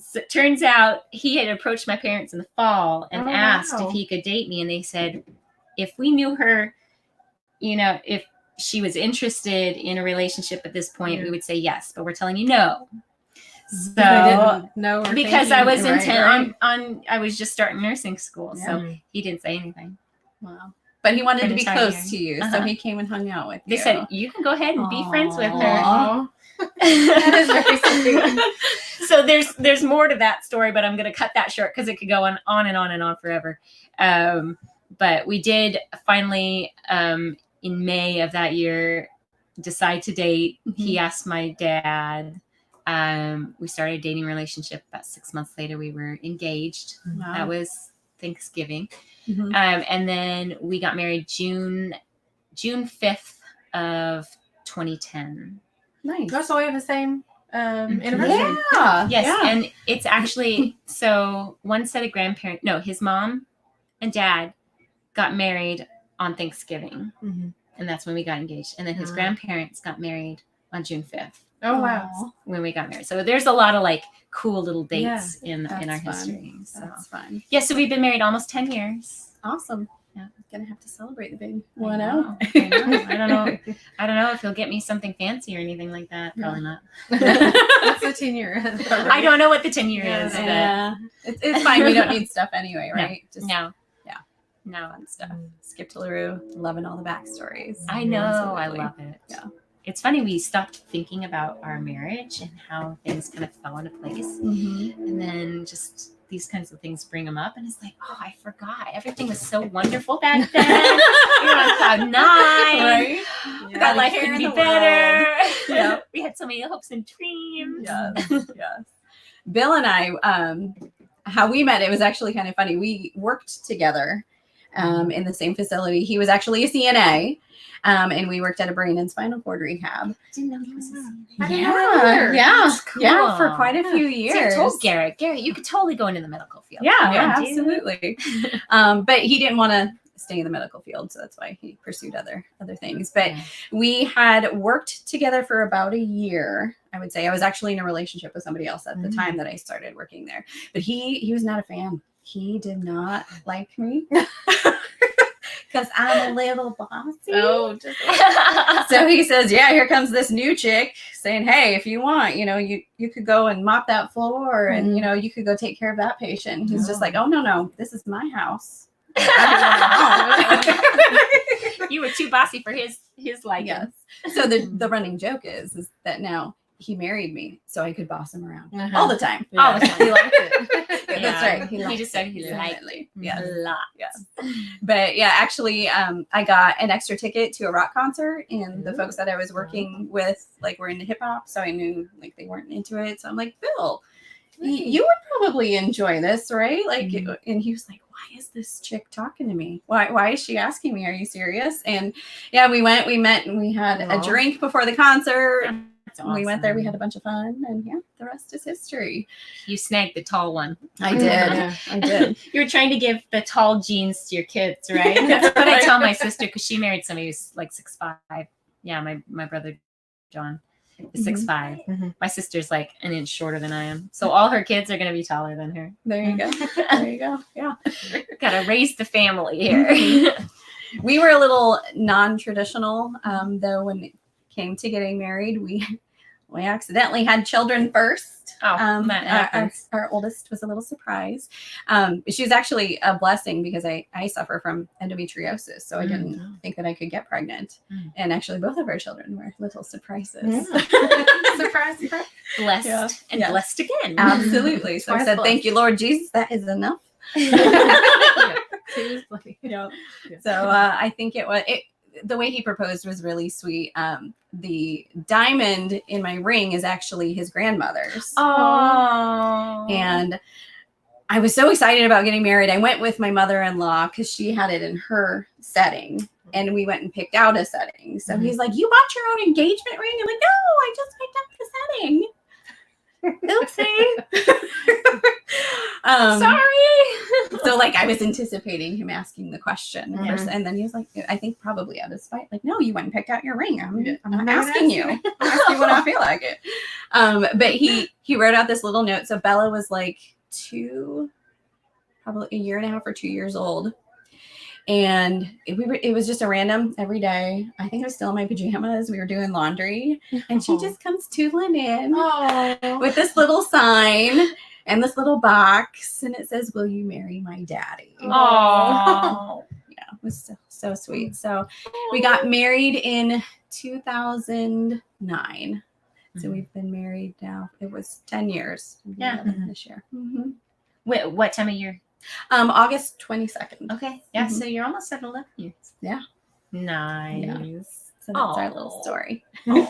S2: So it turns out he had approached my parents in the fall and asked if he could date me. And they said, if we knew her, if she was interested in a relationship at this point, we would say yes, but we're telling you no. So
S3: no,
S2: because I was intent on I was just starting nursing school. So he didn't say anything.
S1: Wow. But he wanted to be close
S2: year.
S1: to you, so he came and hung out with you.
S2: They said, you can go ahead and be friends with her.
S3: That is very sweet.
S2: So there's more to that story, but I'm going to cut that short because it could go on and on and on forever. But we did finally, in May of that year, decide to date. He asked my dad. We started a dating relationship. About 6 months later, we were engaged.
S1: Wow.
S2: That was Thanksgiving. And then we got married June 5th of 2010.
S1: Nice.
S3: Oh, so we have the same anniversary.
S1: Yeah.
S2: Yes.
S1: Yeah.
S2: And it's actually, so one set of grandparents, no, his mom and dad got married on Thanksgiving. And that's when we got engaged. And then his grandparents got married on June 5th.
S3: Oh, wow.
S2: When we got married. So there's a lot of like cool little dates in our history. So
S1: that's fun.
S2: Yeah, so we've been married almost 10 years.
S1: Awesome.
S2: Yeah.
S1: Gonna have to celebrate the big
S2: 1-0. I don't know if he'll get me something fancy or anything like that. Probably not.
S3: What's the 10-year?
S2: I don't know what the 10-year is.
S1: Yeah. It's fine. We don't need stuff anyway, right?
S2: No.
S1: Fun stuff. Skip to LaRue, loving all the backstories.
S2: I know.
S1: Absolutely.
S2: I love it.
S1: Yeah.
S2: It's funny, we stopped thinking about our marriage and how things kind of fell into place. And then just these kinds of things bring them up. And it's like, oh, I forgot. Everything was so wonderful back then. We were on cloud 9.
S1: Right?
S2: That life
S1: Here
S2: could
S1: in
S2: be
S1: the
S2: better.
S1: Yeah.
S2: We had so many hopes and dreams.
S1: Yes. Bill and I, how we met, it was actually kind of funny. We worked together in the same facility. He was actually a CNA. And we worked at a brain and spinal cord rehab.
S2: Didn't know he was a
S1: Yeah, for quite a few years.
S2: See, I told Garrett, you could totally go into the medical field.
S1: Yeah, absolutely. But he didn't want to stay in the medical field, so that's why he pursued other things. But we had worked together for about a year. I would say I was actually in a relationship with somebody else at the time that I started working there. But he was not a fan. He did not like me. Because I'm a little bossy. So he says, yeah, here comes this new chick saying, hey, if you want, you could go and mop that floor and, you could go take care of that patient. He's just like, oh, no, this is my house.
S2: You were too bossy for his liking.
S1: Yes. So the running joke is that now he married me so I could boss him around all the time.
S3: Yeah.
S1: All the time. He liked it.
S2: Yeah.
S1: That's right.
S2: He just said he liked
S1: it.
S2: a lot.
S1: Yes. But yeah, actually, I got an extra ticket to a rock concert, and the folks that I was working with, were into hip hop, so I knew they weren't into it. So I'm like, Bill, you would probably enjoy this, right? And he was like, why is this chick talking to me? Why is she asking me? Are you serious? And yeah, we met and we had a drink before the concert. We went there. We had a bunch of fun, and yeah, the rest is history.
S2: You snagged the tall one.
S1: I did.
S3: Yeah.
S1: I did.
S2: You were trying to give the tall jeans to your kids, right? That's what I tell my sister because she married somebody who's like 6'5". Yeah, my brother John is 6'5".
S3: Mhm.
S2: My sister's like an inch shorter than I am, so all her kids are gonna be taller than her.
S1: There you go. There you go. Yeah.
S2: Gotta raise the family here.
S1: We were a little non-traditional, though. When it came to getting married, we accidentally had children first.
S2: That happens.
S1: Our oldest was a little surprised. She was actually a blessing because I suffer from endometriosis, so I didn't think that I could get pregnant. And actually, both of our children were little surprises.
S3: Surprise, surprise.
S2: Blessed and blessed again.
S1: Absolutely. So I said, "Thank you, Lord Jesus. That is enough."
S3: Yeah.
S1: So I think the way he proposed was really sweet. The diamond in my ring is actually his grandmother's.
S2: Oh.
S1: And I was so excited about getting married. I went with my mother-in-law because she had it in her setting. And we went and picked out a setting. So he's like, "You bought your own engagement ring?" I'm like, "No, I just picked up the setting." Oopsie.
S2: Sorry.
S1: So like I was anticipating him asking the question first, and then he was like, I think probably out of spite, like, "No, you went and picked out your ring. I'm not asking you. I'm asking when I feel like it." But he wrote out this little note. So Bella was like probably a year and a half or 2 years old. And it was just a random every day. I think I was still in my pajamas. We were doing laundry, and she just comes tootling in with this little sign and this little box, and it says, "Will you marry my daddy?"
S2: Oh.
S1: Yeah, it was so sweet. So we got married in 2009. So we've been married now. It was 10 years.
S2: Yeah.
S1: This year. Mm-hmm.
S2: Wait, what time of year?
S1: August 22nd.
S2: Okay. Yeah, so you're almost at 11 years.
S1: Yeah.
S2: Nice.
S1: Yeah. So that's our little story.
S3: That's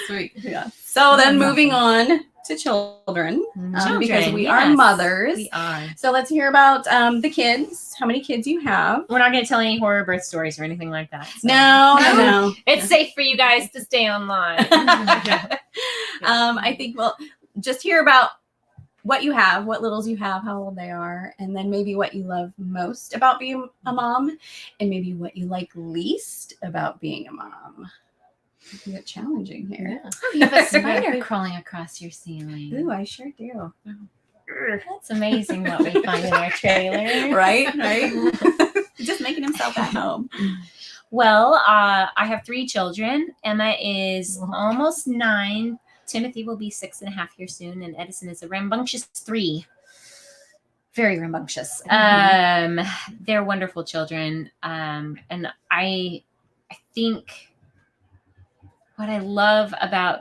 S3: sweet.
S1: Yeah. So then moving on to children, because we are mothers.
S2: We are.
S1: So let's hear about the kids. How many kids you have?
S2: We're not going to tell any horror birth stories or anything like that. So.
S1: No.
S2: It's safe for you guys to stay online.
S1: I think we'll just hear about what you have, what littles you have, how old they are, and then maybe what you love most about being a mom, and maybe what you like least about being a mom. It'll get challenging here.
S3: Yeah.
S2: You have a spider crawling across your ceiling.
S1: Ooh, I sure do.
S2: That's amazing what we find in our trailer.
S1: Right? Just making himself at home.
S2: Well, I have 3 children. Emma is almost 9. Timothy will be 6.5 years soon, and Edison is a rambunctious 3. Very rambunctious. They're wonderful children. And I think what I love about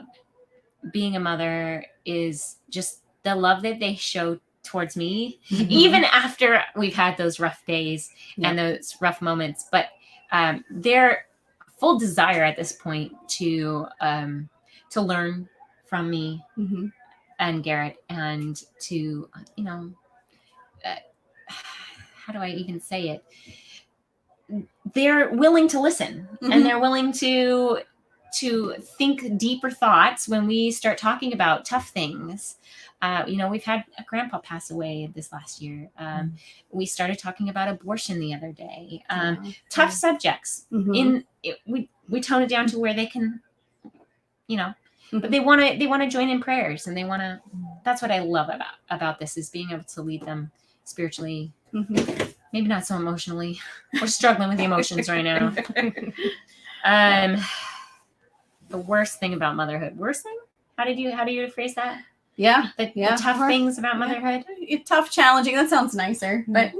S2: being a mother is just the love that they show towards me, even after we've had those rough days and those rough moments. But their full desire at this point to learn from me and Garrett, and to, how do I even say it? They're willing to listen, and they're willing to think deeper thoughts when we start talking about tough things. We've had a grandpa pass away this last year. We started talking about abortion the other day. Tough subjects. We tone it down to where they can, but they want to join in prayers, and they want to. That's what I love about this, is being able to lead them spiritually. Maybe not so emotionally. We're struggling with the emotions right now. The worst thing about motherhood. Worst thing? How do you phrase that?
S1: Yeah.
S2: The tough things about motherhood.
S1: Tough, challenging. That sounds nicer, but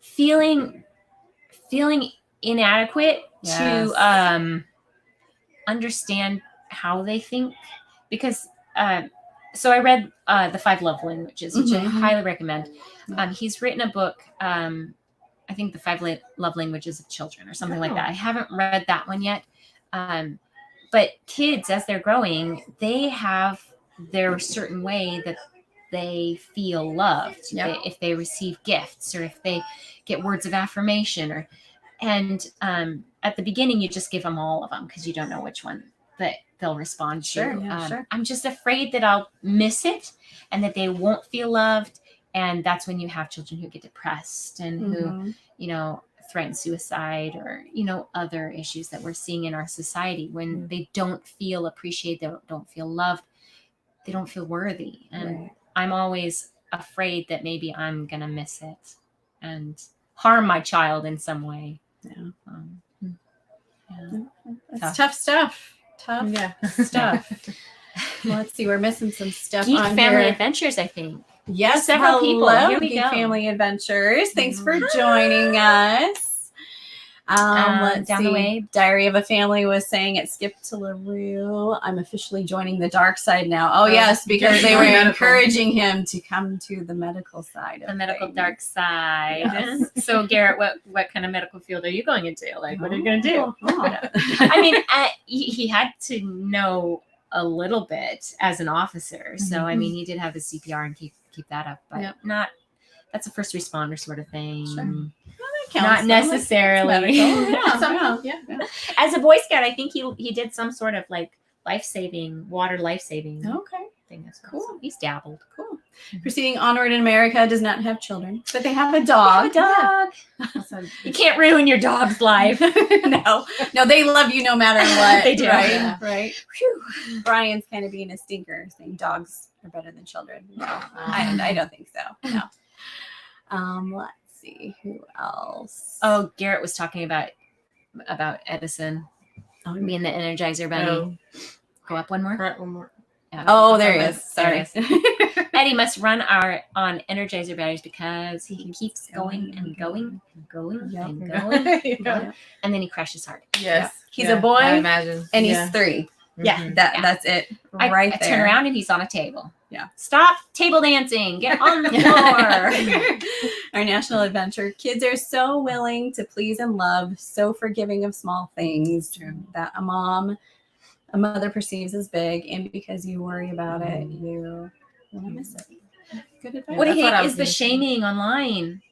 S2: feeling inadequate to understand how they think, because so I read the 5 Love Languages, which I highly recommend. He's written a book, I think the 5 Love Languages of Children or something like that. I haven't read that one yet. But kids, as they're growing, they have their certain way that they feel loved. If they receive gifts, or if they get words of affirmation, or And at the beginning, you just give them all of them because you don't know which one that they'll respond to.
S1: Sure, yeah, sure.
S2: I'm just afraid that I'll miss it and that they won't feel loved. And that's when you have children who get depressed and who, you know, threaten suicide or, you know, other issues that we're seeing in our society when they don't feel appreciated, they don't feel loved, they don't feel worthy. And I'm always afraid that maybe I'm going to miss it and harm my child in some way.
S1: It's tough stuff. Stuff. Let's see, we're missing some stuff
S2: Geek
S1: on
S2: Family
S1: here.
S2: Adventures, I think.
S1: Yes,
S2: several people. Here we
S1: Geek
S2: go.
S1: Family Adventures. Thanks for joining us. Let's
S2: down
S1: see.
S2: the way.
S1: Diary of a Family was saying it skipped to LaRue. I'm officially joining the dark side now. Oh, yes, because they were encouraging him to come to the medical side.
S2: The medical
S1: things.
S2: dark side.
S1: Yes.
S2: So, Garrett, what kind of medical field are you going into? Like, what are you going to do?
S1: Oh.
S2: I mean, he had to know a little bit as an officer. So, I mean, he did have his CPR and keep that up, but not. That's a first responder sort of thing.
S1: Sure.
S2: Not necessarily.
S1: Yeah.
S2: As a Boy Scout, I think he did some sort of like water life saving
S1: Okay.
S2: thing as well.
S1: Cool.
S2: So he's dabbled.
S1: Cool. Proceeding onward in America does not have children, but they have a dog.
S2: Dog. You can't ruin your dog's life.
S1: No, they love you no matter what.
S2: They do.
S1: Right?
S2: Yeah.
S1: Right. Whew. Brian's kind of being a stinker, saying dogs are better than children. No, I don't think so. No. Let's see who else.
S2: Oh, Garrett was talking about Edison being the Energizer Bunny.
S3: Oh.
S2: Go up one more.
S3: Right, one more.
S2: Yeah.
S1: Oh, there he is. Sorry.
S2: Eddie must run on Energizer batteries because he keeps going and going and going and going,
S3: Yeah.
S2: and then he crashes hard.
S3: Yes.
S1: He's a boy,
S3: I imagine.
S1: and he's 3.
S2: Yeah,
S1: That's it. Right
S2: I
S1: there.
S2: turn around and he's on a table.
S1: Yeah.
S2: Stop table dancing. Get on the floor.
S1: Our national adventure. Kids are so willing to please and love, so forgiving of small things that a mother perceives as big, and because you worry about it, you won't miss it. Good advice.
S2: What I
S3: That's what I
S2: hate
S3: was
S2: is the
S3: thinking.
S2: shaming online.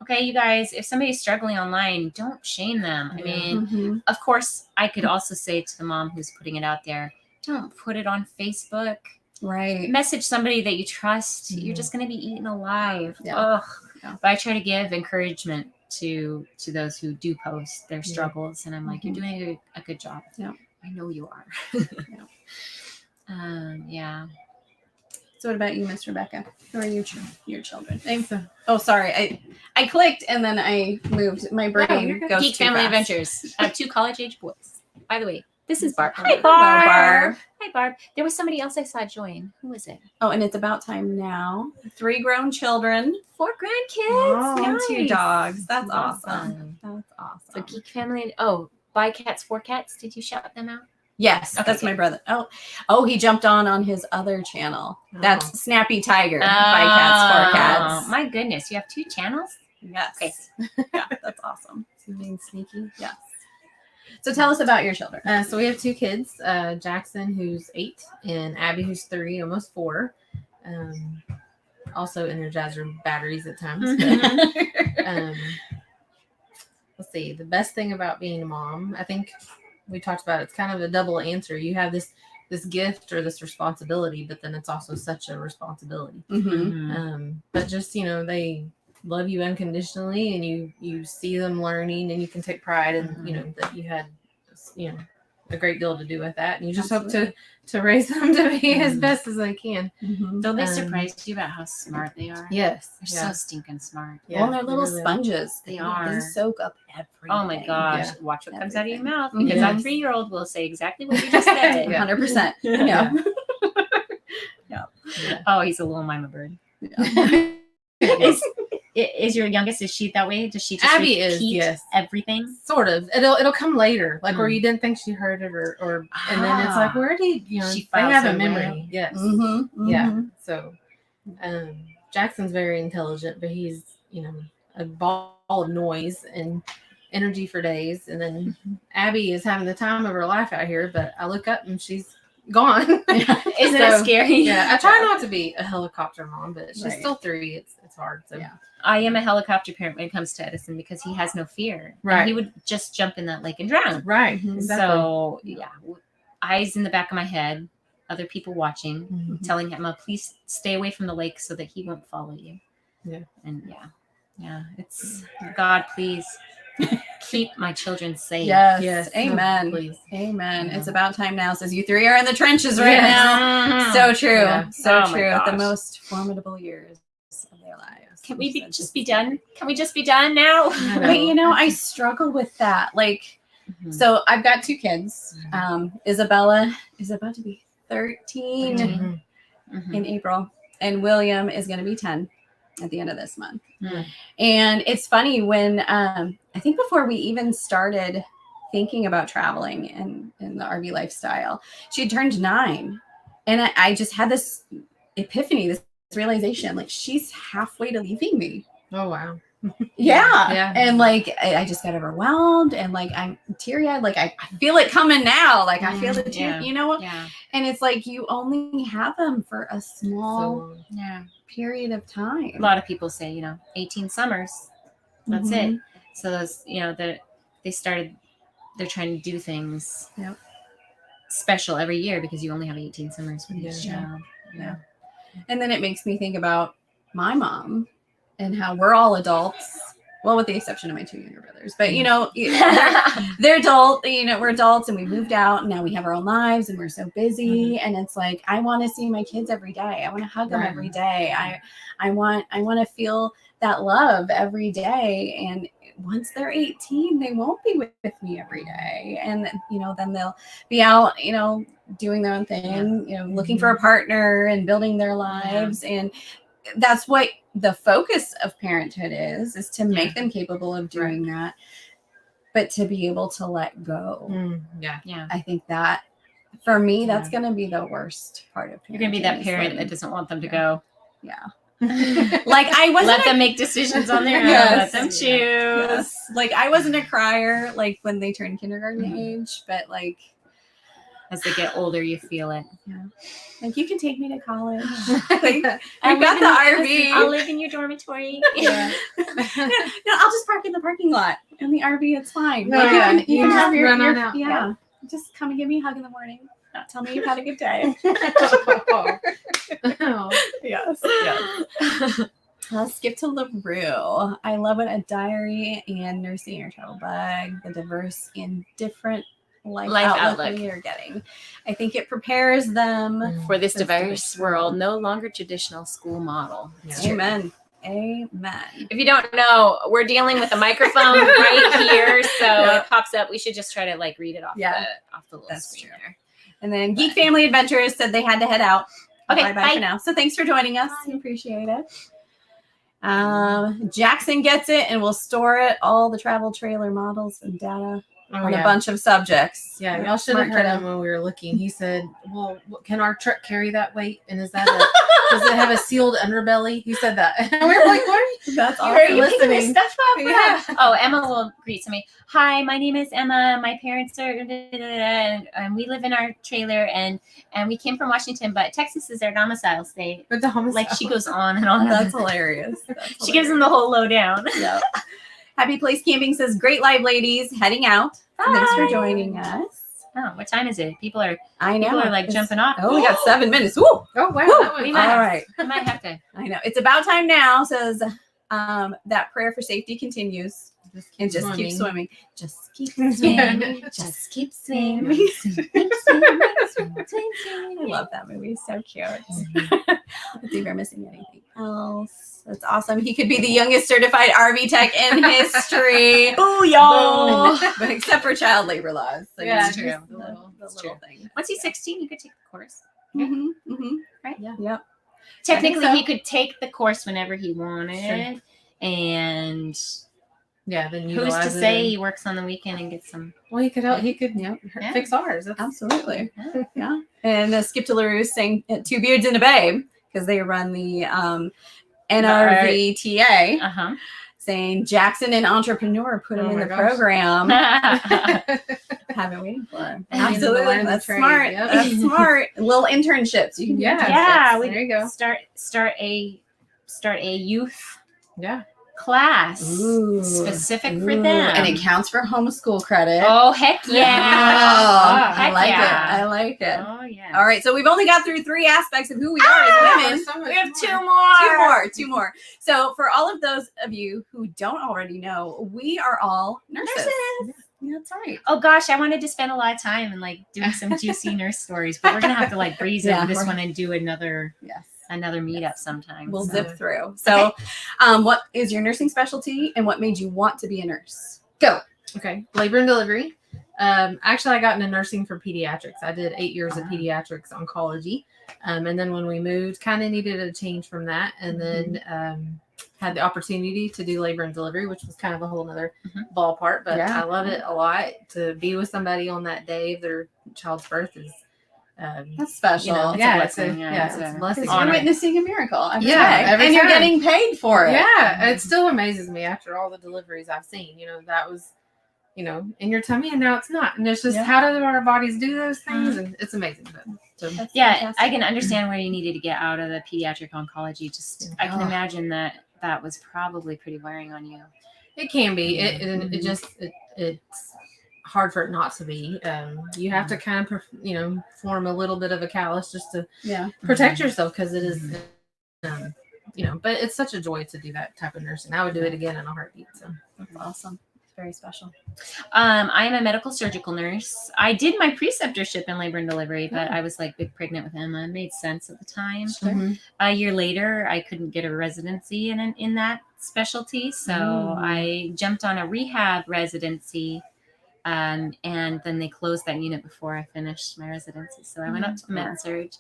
S2: Okay, you guys, if somebody's struggling online, don't shame them. I mean,
S1: Mhm.
S2: of course, I could also say to the mom who's putting it out there, don't put it on Facebook.
S1: Right.
S2: Message somebody that you trust. You're just going to be eaten alive.
S1: Yeah.
S2: Ugh.
S1: Yeah.
S2: But I try to give encouragement to those who do post their struggles, and I'm like, you're doing a good job.
S1: Yeah.
S2: I know you are. Yeah.
S1: So what about you, Miss Rebecca? Who are your children? Oh, sorry. I clicked and then I moved. My brain goes
S2: Geek
S1: too
S2: Family
S1: fast.
S2: Adventures. 2 college-age boys. By the way, this is Barb. Hi,
S1: Hello,
S2: Barb.
S1: Barb.
S2: Hi, Barb. There was somebody else I saw join. Who was it?
S1: Oh, and it's about time now. 3 grown children
S2: 4 grandkids.
S1: and 2
S2: Nice.
S1: dogs. That's awesome.
S2: Awesome.
S1: That's awesome.
S2: So Geek Family. Oh, Buy Cats, 4 Cats. Did you shout them out?
S1: Yes,
S2: Okay,
S1: that's my
S2: good.
S1: brother. Oh, he jumped on his other channel. That's Snappy Tiger by Cats 4 Cats.
S2: My goodness, you have 2 channels?
S1: Yes.
S2: Okay.
S1: Yeah, that's awesome.
S3: Being sneaky.
S1: Yes. So tell us about your children.
S3: So we have 2 kids, Jackson, who's 8, and Abby, who's 3, almost 4. Also Energizer batteries at times. But, let's see. The best thing about being a mom, I think we talked about, it's kind of a double answer. You have this gift or this responsibility, but then it's also such a responsibility. But just, they love you unconditionally, and you see them learning, and you can take pride in, that you had, a great deal to do with that. And you just hope to raise them to be as best as they can.
S2: Don't they surprise you about how smart they are?
S3: Yes.
S2: They're so stinking smart.
S1: Well, they're little
S3: really are.
S1: sponges.
S2: They are.
S1: They soak up everything.
S2: Oh my gosh.
S3: Yeah.
S2: Watch what comes out of your
S1: Everything.
S2: mouth, because our
S1: Yes.
S2: 3-year-old will say exactly what you just said.
S1: 100%.
S3: Yeah.
S2: Oh, he's a little mama bird.
S1: Yeah.
S2: Is your youngest, is she that way? Does she just
S3: Abby is,
S2: repeat
S3: yes.
S2: everything?
S3: Sort of. It'll come later, like where you didn't think she heard it, or and then it's like, where did
S2: She
S3: they
S2: files
S3: have a
S2: it
S3: memory?
S2: away.
S3: Yes.
S1: Mhm,
S3: Yeah.
S1: mhm.
S3: So, Jackson's very intelligent, but he's a ball of noise and energy for days. And then Abby is having the time of her life out here, but I look up and she's gone.
S2: Isn't it scary?
S3: Yeah, I try not to be a helicopter mom, but she's
S1: Right.
S3: still 3. It's hard. So.
S1: Yeah.
S2: I am a helicopter parent when it comes to Edison because he has no fear.
S3: Right.
S2: And he would just jump in that lake and drown.
S3: Right.
S1: Mhm.
S3: Exactly.
S2: So, yeah, eyes in the back of my head, other people watching,
S3: Mhm.
S2: telling him, please stay away from the lake so that he won't follow you.
S3: Yeah.
S2: And it's God, please keep my children safe.
S1: Yes. Amen.
S3: Please.
S1: Amen.
S3: Yeah.
S1: It's about time now. Says you 3 are in the trenches right
S3: Yes.
S1: now. So true.
S3: Yeah.
S1: So
S2: Oh my
S1: true. The
S2: gosh.
S1: most formidable years of their lives.
S2: Can we
S1: So
S2: just be done? Can we just be done now?
S3: I know.
S1: But you know, I struggle with that. Like, so I've got 2 kids. Isabella is about to be 13
S3: Mhm.
S1: in April, and William is going to be 10 at the end of this month.
S2: Mhm.
S1: And it's funny when I think before we even started thinking about traveling in the RV lifestyle, she had turned 9, and I just had this epiphany, this realization, like she's halfway to leaving me.
S3: Oh wow.
S1: Yeah. And like I just got overwhelmed, and like I'm teary-eyed, like I feel it coming now, like I feel the tear, you know.
S2: Yeah.
S1: And it's like you only have them for a small
S2: Yeah.
S1: period of time.
S2: A lot of people say, 18 summers. That's
S1: Mhm.
S2: it. So those, they're trying to do things
S1: Yep.
S2: special every year because you only have 18 summers with each
S3: Yeah.
S2: child.
S1: Yeah. And then it makes me think about my mom and how we're all adults. Well, with the exception of my 2 younger brothers, but they're adult, we're adults, and we moved out, and now we have our own lives, and we're so busy. And it's like, I want to see my kids every day. I want to hug them
S3: Right.
S1: every day. I want to feel that love every day. And once they're 18, they won't be with me every day. And, then they'll be out, doing their own thing, looking for a partner and building their lives. And that's what the focus of parenthood is to make them capable of doing that, but to be able to let go.
S2: Yeah.
S1: I think that for me, that's going to be the worst part of parenting.
S2: You're going to be that parent that doesn't want them to go.
S1: Yeah. Like I wasn't
S2: let them make decisions on their own.
S1: Yes.
S2: Let them choose.
S1: Yes. Like I wasn't a crier, like when they turned kindergarten age, but like
S2: as they get older, you feel it.
S1: Yeah. Like you can take me to college.
S3: Like,
S1: We've got the RV.
S2: I'll live in your dormitory.
S3: Yeah.
S1: No, I'll just park in the parking lot in the RV. It's fine.
S3: No,
S1: Like,
S3: yeah.
S1: you can
S3: You
S1: have
S3: just run on out.
S1: Yeah. Just come and give me a hug in the morning. Tell me you've had a good day.
S3: Oh.
S1: Yes. I'll skip to LaRue. I love what a diary and nursing your travel bag, the diverse and different life outlook we are getting. I think it prepares them
S2: For this diverse world, no longer traditional school model.
S3: Yeah.
S1: Amen. Amen.
S2: If you don't know, we're dealing with a microphone right here, so it pops up. We should just try to read it off the little
S1: That's
S2: screen
S1: true.
S2: there.
S1: And then Geek Family Adventures said they had to head out.
S2: Okay,
S1: bye for now. So thanks for joining us. We appreciate it. Jackson gets it, and we'll store it, all the travel trailer models and data on a bunch of subjects.
S3: Yeah, y'all should have heard him when we were looking. He said, "Well, can our truck carry that weight? And does it have a sealed underbelly?" He said that. And we were like, "What?
S1: That's
S2: Are
S1: awesome.
S2: you picking this stuff up?
S3: Yeah.
S2: Oh, Emma will greet me. Hi, my name is Emma. My parents are, and we live in our trailer, and we came from Washington, but Texas is our domicile state.
S3: But the homicide.
S2: She goes on and on.
S1: That's hilarious.
S2: She gives them the whole lowdown.
S1: Yeah. Happy Place Camping says, great live ladies, heading out. So thanks for joining us.
S2: Oh, what time is it? People are
S1: It's-
S2: jumping off.
S1: Oh, we got 7 minutes. Woo!
S3: Oh wow! That
S2: We
S3: was
S2: might-
S1: All right.
S2: I might have to.
S1: I know. It's about time now, says that prayer for safety continues. And just keep swimming. Just keep swimming. Just keep swimming. I love that movie. So cute. Let's see if we're missing anything else. That's awesome. He could be the youngest certified RV tech in history.
S2: Booyah!
S1: But except for child labor laws. So
S3: Yeah,
S1: it's
S3: true.
S1: The little thing.
S2: Once he's 16, you could take the course.
S1: Mm-hmm, mm-hmm.
S2: Right?
S3: Yeah.
S1: Yep.
S2: Technically,
S1: so.
S2: he could take the course whenever he wanted. And
S3: Yeah. Then
S2: who's to say he works on the weekend and gets some?
S3: Well, he could help. He could fix ours.
S1: Absolutely.
S2: Yeah.
S1: Yeah. And Skip to LaRue saying 2 beards and a babe because they run the NRVTA.
S2: Uh-huh.
S1: saying Jackson an entrepreneur, put him
S3: Oh
S1: in
S3: my
S1: the
S3: gosh.
S1: program.
S2: yeah,
S1: Have been waiting for him.
S3: And in the
S1: Absolutely.
S3: line of
S1: That's
S3: trade,
S1: smart.
S3: yep.
S1: That's smart. Little internships. You can do
S3: Yeah.
S2: we
S3: There you go.
S2: start a youth
S3: Yeah.
S2: class
S1: Ooh.
S2: specific for
S1: Ooh.
S2: them.
S1: And it counts for homeschool credit.
S2: Oh heck yeah!
S1: I
S2: Heck
S1: like
S2: yeah.
S1: it. I like it.
S2: Oh yeah.
S1: All right. So we've only got through 3 aspects of who we are as women.
S3: So much
S2: We have
S3: more.
S2: two more.
S1: 2 more. So for all of those of you who don't already know, we are all nurses. Yeah, that's right.
S2: Oh gosh, I wanted to spend a lot of time and like doing some juicy nurse stories, but we're gonna have to like breeze over this one and do another
S1: Yes.
S2: meetup sometime.
S1: We'll
S2: so.
S1: zip through. So, what is your nursing specialty and what made you want to be a nurse? Go.
S3: Okay. Labor and delivery. Actually, I got into nursing for pediatrics. I did 8 years of pediatrics oncology. And then when we moved, kind of needed a change from that. And then had the opportunity to do labor and delivery, which was kind of a whole nother ballpark. But
S1: Yeah.
S3: I love it a lot. To be with somebody on that day of their child's birth is
S1: That's special.
S2: You know, it's a
S3: yeah,
S2: blessing.
S3: it's a blessing.
S1: You're
S2: honor.
S1: witnessing a miracle every
S3: Yeah,
S1: day.
S3: every
S1: and you're
S3: time.
S1: getting paid for it.
S3: Yeah, it still amazes me after all the deliveries I've seen. You know, that was, you know, in your tummy, and now it's not. And it's just how do our bodies do those things? And it's amazing. But, so,
S1: That's
S2: Yeah,
S1: fantastic.
S2: I can understand where you needed to get out of the pediatric oncology. Just I can imagine that was probably pretty wearing on you.
S3: it can be. It's hard for it not to be. You have to kind of, form a little bit of a callus just to protect yourself because it is, but it's such a joy to do that type of nursing. I would do it again in a heartbeat. So
S1: That's awesome. It's very special.
S2: I am a medical surgical nurse. I did my preceptorship in labor and delivery, but I was like big pregnant with Emma. It made sense at the time. A year later, I couldn't get a residency in that specialty, so I jumped on a rehab residency. And then they closed that unit before I finished my residency. So I went up to med-surg.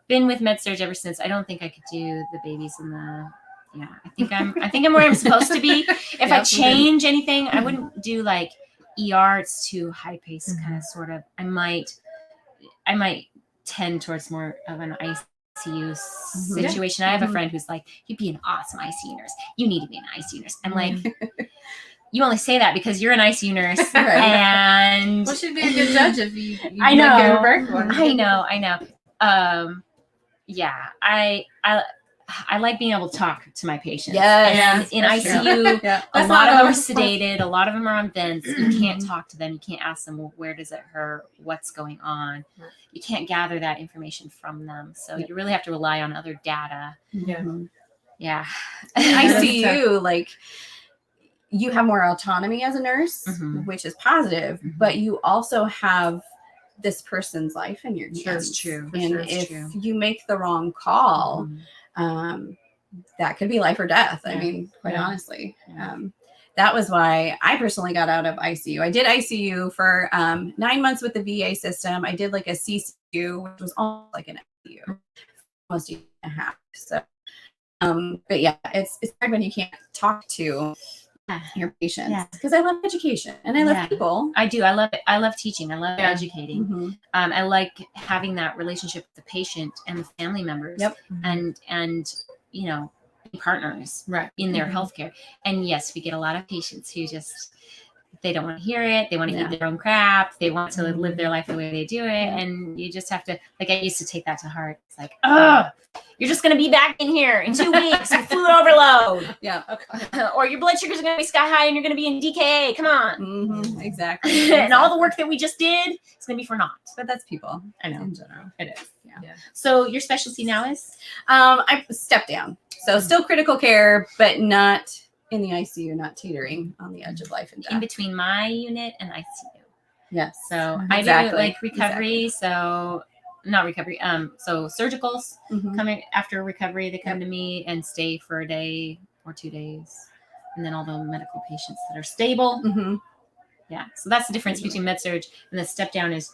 S2: Been with med-surg ever since. I don't think I could do the babies in the. Yeah, I think I'm where I'm supposed to be. If I change anything, I wouldn't do like ER. It's too high paced, kind of sort of. I might tend towards more of an ICU situation. I have a friend who's like, "You'd be an awesome ICU nurse. You need to be an ICU nurse." I'm like. You only say that because you're an ICU nurse, and
S3: well, she'd be a good judge if you
S2: I know.
S3: give her break one.
S2: I know. Yeah, I like being able to talk to my patients.
S1: Yes,
S2: and in ICU,
S1: yeah.
S2: a lot of them are sedated. A lot of them are on vents. You can't talk to them. You can't ask them, well, where does it hurt? What's going on? You can't gather that information from them. So you really have to rely on other data. Yeah.
S1: ICU, like. You have more autonomy as a nurse, which is positive, but you also have this person's life in your hands.
S2: That's true.
S1: And if you make the wrong call, that could be life or death. I mean, quite honestly. That was why I personally got out of ICU. I did ICU for 9 months with the VA system. I did like a CCU, which was almost like an ICU, almost a year and a half. So, but yeah, it's hard when you can't talk to your patients because I love education and I love people.
S2: I do. I love it. I love teaching. I love educating. I like having that relationship with the patient and the family members and partners in their healthcare. And yes, we get a lot of patients who just they don't want to hear it. They want to eat their own crap. They want to live their life the way they do it. And you just have to, like, I used to take that to heart. It's like, oh, you're just going to be back in here in 2 weeks with fluid overload. Or your blood sugars are going to be sky high and you're going to be in DKA. Come on.
S1: Exactly.
S2: And all the work that we just did is going to be for naught.
S1: But that's people.
S2: I know.
S1: In general.
S2: It is. Yeah. So your specialty now is?
S1: I stepped down. So still critical care, but not in the ICU, not teetering on the edge of life and death.
S2: In between my unit and ICU.
S1: Yes.
S2: So I do like recovery. So not recovery. So surgicals coming after recovery, they come to me and stay for a day or 2 days. And then all the medical patients that are stable. Yeah. So that's the difference between med surg and the step down is,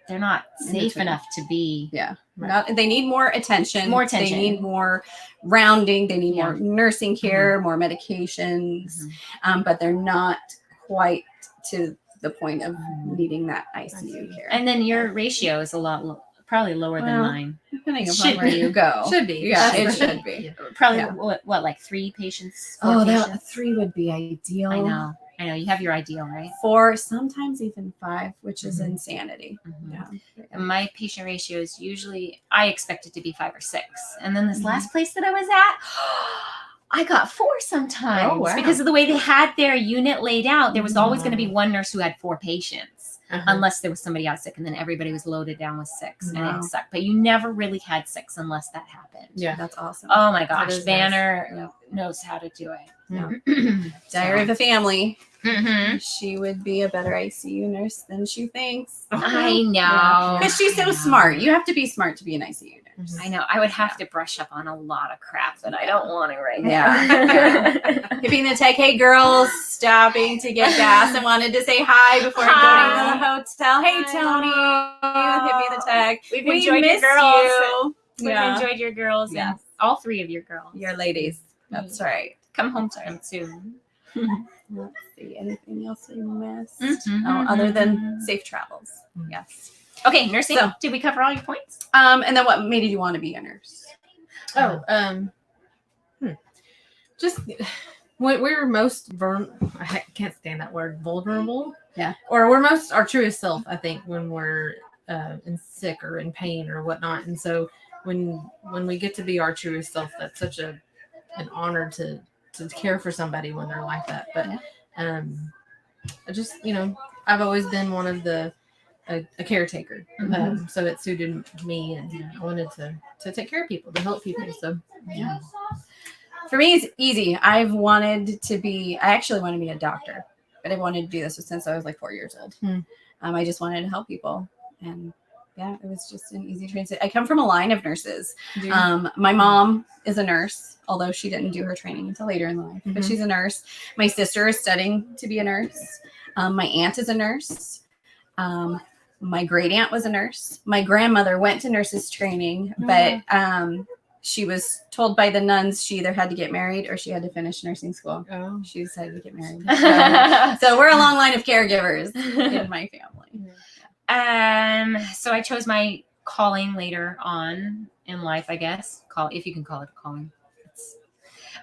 S2: they're not safe enough to be.
S1: They need more attention. They need more rounding. They need more nursing care, more medications, but they're not quite to the point of needing that ICU care.
S2: And then your ratio is a lot, probably lower than mine.
S1: depending upon
S2: Should
S1: where
S2: be.
S1: you go.
S3: Should be.
S1: Yeah,
S3: That's
S1: it
S3: right.
S1: should be.
S3: Yeah.
S2: Probably
S1: Yeah.
S2: what, like 3 patients? 4
S1: Oh,
S2: patients?
S1: that 3 would be ideal.
S2: I know. You have your ideal, right?
S1: 4, sometimes even 5, which is
S3: Mhm.
S1: insanity.
S2: Mhm.
S1: Yeah.
S2: And my patient ratio is usually, I expect it to be 5 or 6. And then this
S1: Mhm.
S2: last place that I was at, I got 4 sometimes.
S3: Oh, wow.
S2: Because of the way they had their unit laid out. There was always going to be
S3: Mhm.
S2: one nurse who had 4 patients.
S3: Uh-huh.
S2: Unless there was somebody out sick, and then everybody was loaded down with 6, and
S1: Wow.
S2: it sucked. But you never really had 6 unless that happened.
S3: Yeah.
S1: That's awesome.
S2: Oh my
S3: That
S2: gosh,
S3: is
S2: Banner
S1: nice.
S2: knows how to do it.
S3: Yeah.
S1: Diary of a Family.
S2: Mhm.
S1: She would be a better ICU nurse than she thinks.
S2: I know.
S3: Yeah.
S1: Because she's so
S2: I know.
S1: smart. You have to be smart to be an ICU nurse.
S2: I know. I would have to brush up on a lot of crap that I don't want to right now.
S1: Yeah. Hipping the tech, hey girls, stopping to get gas and wanted to say hi before going to the hotel. Hey Tony, Hipping the tech.
S2: We've
S1: We
S2: enjoyed your
S1: missed
S2: girls.
S1: you.
S2: We've
S1: Yeah.
S2: enjoyed your girls, and
S1: Yes.
S2: all 3 of your girls.
S1: Your ladies. That's right.
S2: Come home time soon.
S1: Let's see, anything else we missed?
S2: Mhm.
S1: Oh, other than safe travels.
S3: Mhm.
S1: Yes.
S2: Okay, nursing.
S1: So-
S2: Did we cover all your points?
S1: And then what made you want to be a nurse?
S3: Oh, just when we're most I can't stand that word, vulnerable.
S1: Yeah.
S3: Or we're most our truest self, I think, when we're in sick or in pain or whatnot. And so when we get to be our truest self, that's such an honor to care for somebody when they're like that. But I just, I've always been one of a caretaker.
S1: Mhm.
S3: So it suited me, and I wanted to take care of people, to help people. So
S1: Yeah. For me, it's easy. I actually wanted to be a doctor, but I wanted to do this since I was like 4 years old. I just wanted to help people. And yeah, it was just an easy transition. I come from a line of nurses. My mom is a nurse, although she didn't do her training until later in life, but
S3: Mhm.
S1: she's a nurse. My sister is studying to be a nurse. My aunt is a nurse. My great aunt was a nurse. My grandmother went to nurses training, but she was told by the nuns she either had to get married or she had to finish nursing school.
S3: Oh.
S1: She decided to get married. So we're a long line of caregivers in my family.
S2: So I chose my calling later on in life, I guess. If you can call it a calling.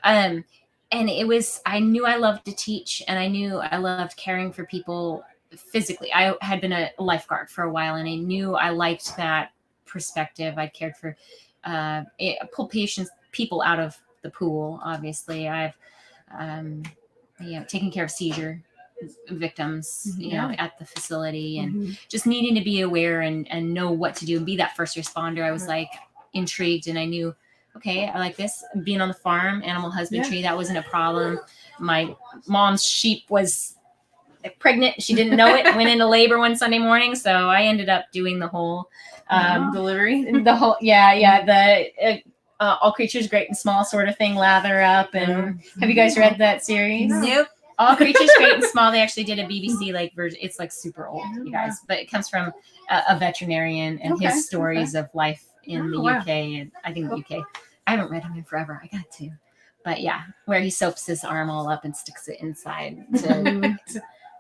S2: And it was, I knew I loved to teach, and I knew I loved caring for people physically. I had been a lifeguard for a while, and I knew I liked that perspective. I cared for pull people out of the pool. Obviously, I've taken care of seizure victims, at the facility, and just needing to be aware and know what to do and be that first responder. I was like intrigued, and I knew, okay, I like this. Being on the farm, animal husbandry, that wasn't a problem. My mom's sheep was pregnant. She didn't know it. Went into labor one Sunday morning, so I ended up doing the whole
S3: Delivery.
S2: the whole the all creatures great and small sort of thing, lather up. And have you guys read that series?
S1: Nope.
S2: All Creatures Great and Small. They actually did a BBC version. It's like super old, you guys, but it comes from a veterinarian and his stories of life in the UK, and I think the UK. I haven't read him in forever. I got to, but yeah, where he soaps his arm all up and sticks it inside to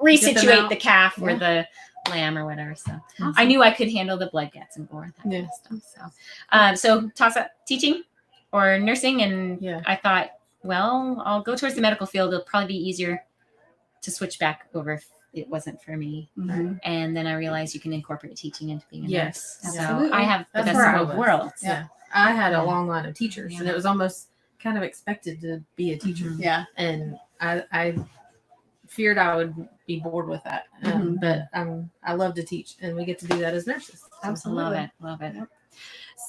S2: resituate the calf or the lamb or whatever. So I knew I could handle the blood, guts, and gore, that kind of stuff. So toss up teaching or nursing, and I thought, well, I'll go towards the medical field. It'll probably be easier to switch back over if it wasn't for me. And then I realized you can incorporate teaching into being a nurse. So I have the best of both worlds.
S3: Yeah. I had a long line of teachers, and it was almost kind of expected to be a teacher.
S1: Yeah.
S3: And I feared I would be bored with that. But I love to teach, and we get to do that as nurses.
S1: Absolutely.
S2: Love it.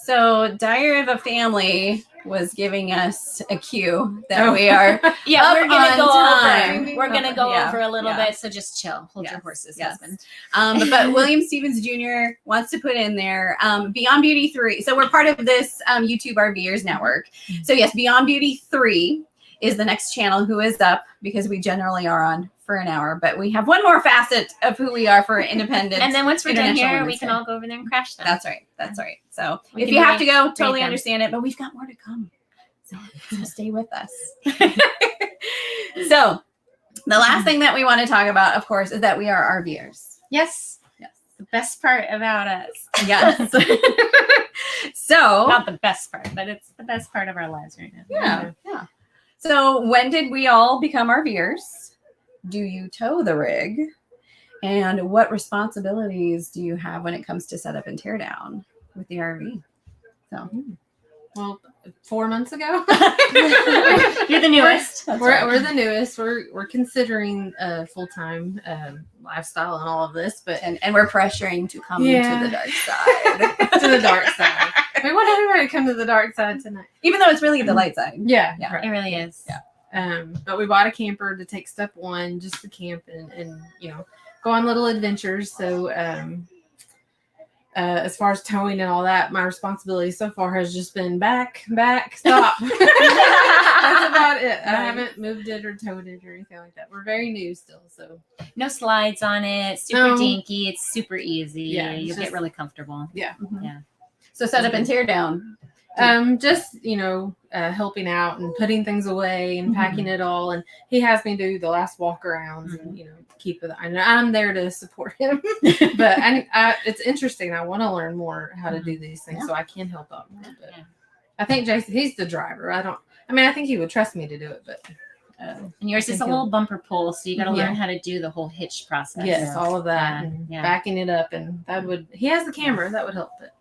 S1: So Diary of a Family was giving us a cue that we are
S2: Yeah, we're gonna go
S1: time.
S2: over. We're gonna go
S1: Yeah,
S2: over a little
S1: yeah.
S2: bit. So just chill. Hold your horses, husband.
S1: But William Stevens Jr. wants to put in there Beyond Beauty 3. So we're part of this YouTube RVers network. So yes, Beyond Beauty 3 is the next channel who is up, because we generally are on for an hour, but we have one more facet of who we are for independent.
S2: And then once we're done
S1: International
S2: here, we
S1: Women's
S2: can
S1: Day.
S2: all go over there and crash them.
S1: That's right. That's right. So
S2: We
S1: if
S2: can
S1: you have to
S2: rate-
S1: go,
S2: rate
S1: totally
S2: them.
S1: understand it, but we've got more to come. So stay with us. So the last thing that we want to talk about, of course, is that we are RVers.
S2: Yes. The best part about us.
S1: Yes. So
S2: Not the best part, but it's the best part of our lives right now.
S1: yeah. So when did we all become RVers? Do you tow the rig? And what responsibilities do you have when it comes to setup and tear down with the RV? So
S3: Well, 4 months ago.
S2: You're the newest.
S3: We're the newest. We're considering a full-time lifestyle and all of this, but
S1: and we're pressuring to come to the dark side.
S3: to the dark side. We want everybody to come to the dark side tonight.
S1: Even though it's really the light side.
S3: Yeah.
S2: It really is.
S1: Yeah.
S3: But we bought a camper to take step one, just to camp and go on little adventures. So as far as towing and all that, my responsibility so far has just been back, stop. That's about it. I haven't moved it or towed it or anything like that. We're very new still, so
S2: No slides on it. Super dinky. It's super easy.
S3: Yeah,
S2: You'll get really comfortable.
S3: yeah.
S1: So setup and tear down.
S3: Just helping out and putting things away and packing it all, and he has me do the last walk arounds and keep it. I'm there to support him, but it's interesting. I want to learn more how to do these things so I can help out more. But I think Jason, he's the driver. I think he would trust me to do it, but
S2: And yours is a little bumper pull, so you got to learn how to do the whole hitch process.
S3: yes, all of that, and backing it up, and he has the camera that would help it.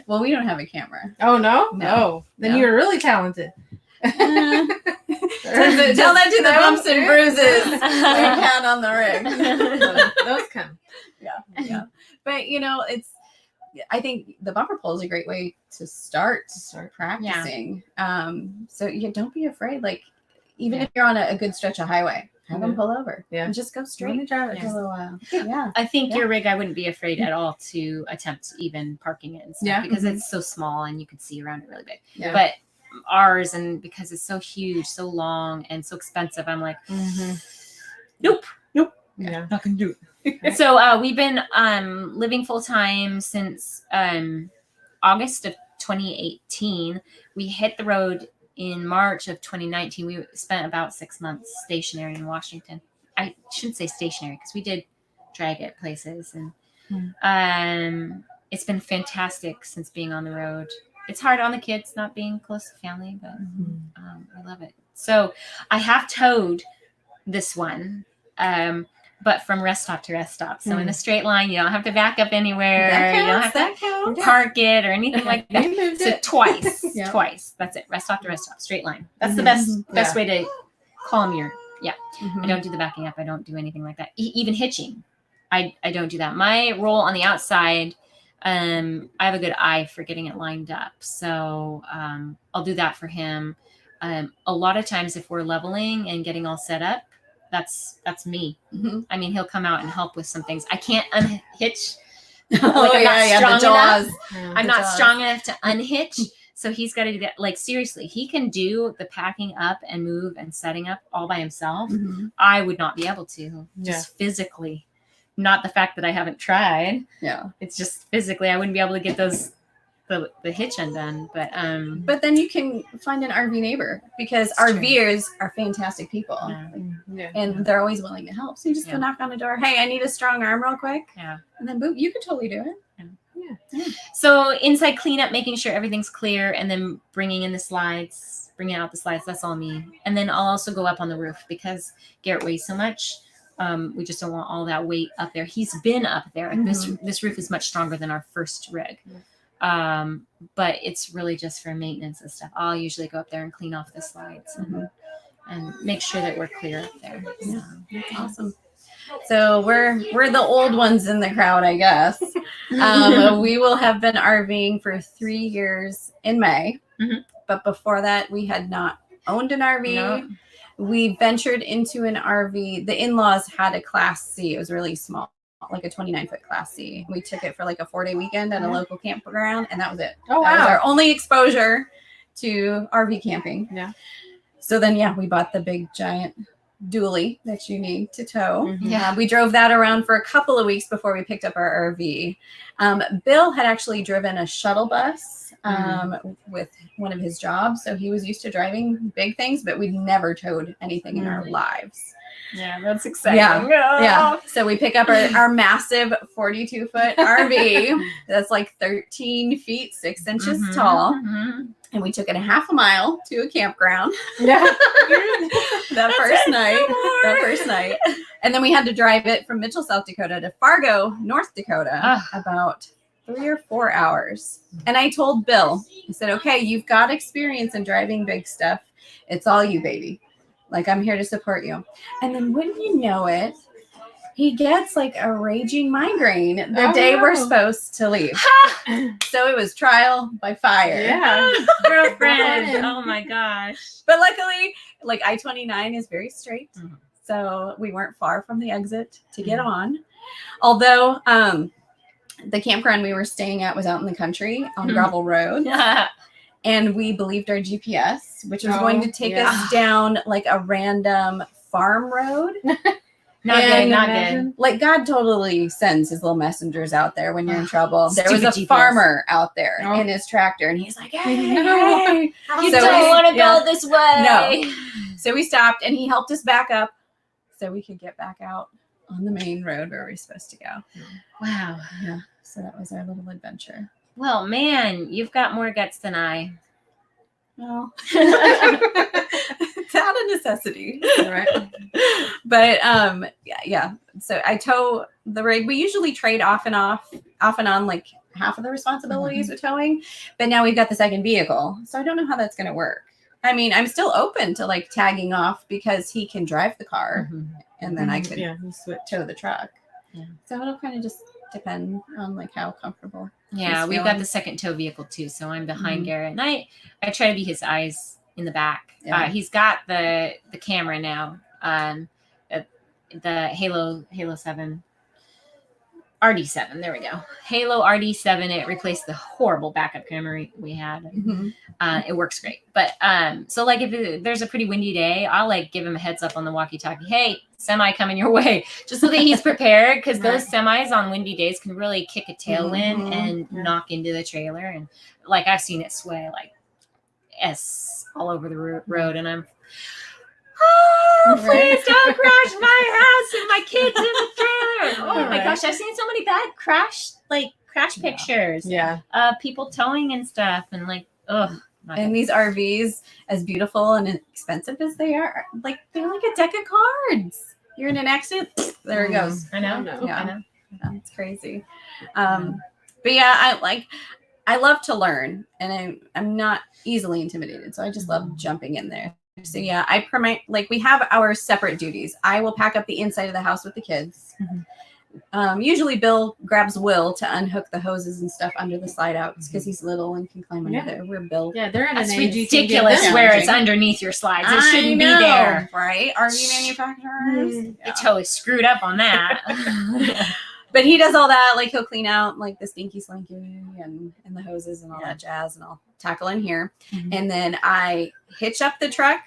S1: Well, we don't have a camera.
S3: Oh no. Then you're really talented.
S1: Tell that to the bumps and bruises we've had on the rig.
S3: Those come.
S1: Yeah. But I think the bumper pull is a great way to start practicing. So don't be afraid. Like even if you're on a good stretch of highway, have them pull over. Yeah. And just go straight drive it for a little while. Yeah.
S2: I think your rig, I wouldn't be afraid at all to attempt even parking it and stuff because it's so small and you could see around it really big. Yeah. But ours, and because it's so huge, so long, and so expensive, I'm like, nope.
S3: Yeah.
S2: Not gonna do it. So we've been living full time since August of 2018. We hit the road in March of 2019. We spent about 6 months stationary in Washington. I shouldn't say stationary because we did drag it places, and it's been fantastic since being on the road. It's hard on the kids not being close to family, but I love it. So I have towed this one, but from rest stop to rest stop. So in a straight line, you don't have to back up anywhere. You don't have to park it or anything like that. So twice. That's it. Rest stop to rest stop, straight line. That's the best way to calm your. I don't do the backing up. I don't do anything like that. Even hitching, I don't do that. My roll on the outside, I have a good eye for getting it lined up. So I'll do that for him. A lot of times if we're leveling and getting all set up, that's me. I mean, he'll come out and help with some things. I can't unhitch. I'm not strong enough to unhitch. So he's got to do that. Like seriously, he can do the packing up and move and setting up all by himself. I would not be able to, just physically. Not the fact that I haven't tried. Yeah, it's just physically I wouldn't be able to get the hitch undone. But
S1: then you can find an RV neighbor because RVers are fantastic people, and they're always willing to help. So you just go knock on the door. Hey, I need a strong arm, real quick. Yeah, and then boom, you could totally do it.
S2: So inside cleanup, making sure everything's clear, and then bringing out the slides. That's all me. And then I'll also go up on the roof because Garrett weighs so much. We just don't want all that weight up there. He's been up there. This roof is much stronger than our first rig. But it's really just for maintenance and stuff. I'll usually go up there and clean off the slides and make sure that we're clear up there.
S1: Yeah, that's awesome. So we're the old ones in the crowd, I guess. We will have been RVing for 3 years in May, but before that we had not owned an RV. No. We ventured into an RV. The in-laws had a Class C. It was really small, like a 29-foot Class C. We took it for like a 4-day weekend at a local campground, and that was it. Oh, wow. That was our only exposure to RV camping. Yeah. So then, we bought the big, giant dually that you need to tow. We drove that around for a couple of weeks before we picked up our RV. Bill had actually driven a shuttle bus with one of his jobs, so he was used to driving big things, but we'd never towed anything in our lives.
S2: Yeah, that's exciting.
S1: Yeah. So we pick up our massive 42-foot RV that's like 13 feet 6 inches tall. And we took it a half a mile to a campground.
S3: Yeah.
S1: that first night. And then we had to drive it from Mitchell, South Dakota to Fargo, North Dakota, about 3 or 4 hours. And I told Bill, I said, okay, you've got experience in driving big stuff. It's all you, baby. Like, I'm here to support you. And then wouldn't you know it, he gets like a raging migraine the day we're supposed to leave. So it was trial by fire.
S3: Yeah.
S2: Girlfriend. Oh my gosh.
S1: But luckily, like I-29 is very straight. So we weren't far from the exit to get on. Although the campground we were staying at was out in the country on gravel roads. And we believed our GPS, which was going to take us down like a random farm road.
S2: Not good.
S1: Like God totally sends his little messengers out there when you're in trouble. There was a
S2: GPS.
S1: farmer out there in his tractor, and he's like, "Hey,
S2: You don't want to go this way."
S1: No. So we stopped, and he helped us back up, so we could get back out on the main road where we're supposed to go.
S2: Wow.
S1: Yeah. So that was our little adventure.
S2: Well, man, you've got more guts than I.
S1: Well, it's out of necessity, right? But yeah. So I tow the rig. We usually trade off and on, like half of the responsibilities with towing. But now we've got the second vehicle, so I don't know how that's going to work. I mean, I'm still open to like tagging off because he can drive the car, and then I could tow the truck. Yeah. So it'll kind of just depend on like how comfortable.
S2: Yeah, we've got the second tow vehicle too, so I'm behind Garrett, and I try to be his eyes in the back. Yeah. He's got the camera now, the Halo 7, RD7. There we go, Halo RD7. It replaced the horrible backup camera we had. It works great, but so like if there's a pretty windy day, I'll like give him a heads up on the walkie-talkie. Hey, semi coming your way, just so that he's prepared, because those semis on windy days can really kick a tailwind and knock into the trailer, and like I've seen it sway like all over the road, and I'm please don't crash my house and my kids in the trailer. Oh my gosh, I've seen so many bad crash pictures. People towing and stuff, and like
S1: and these RVs, as beautiful and expensive as they are, like they're like a deck of cards. You're in an accident, there it goes.
S2: I know.
S1: Yeah, it's crazy. But yeah, I love to learn, and I'm not easily intimidated, so I just love jumping in there. So yeah, we have our separate duties. I will pack up the inside of the house with the kids. Usually Bill grabs Will to unhook the hoses and stuff under the slide outs because he's little and can climb under there. We're Bill.
S3: Yeah, they're in
S2: That's ridiculous where it's underneath your slides. It shouldn't be there.
S1: Right? RV manufacturers.
S2: They totally screwed up on that.
S1: But he does all that. Like he'll clean out like the stinky slinky and the hoses and all that jazz, and I'll tackle in here. And then I hitch up the truck.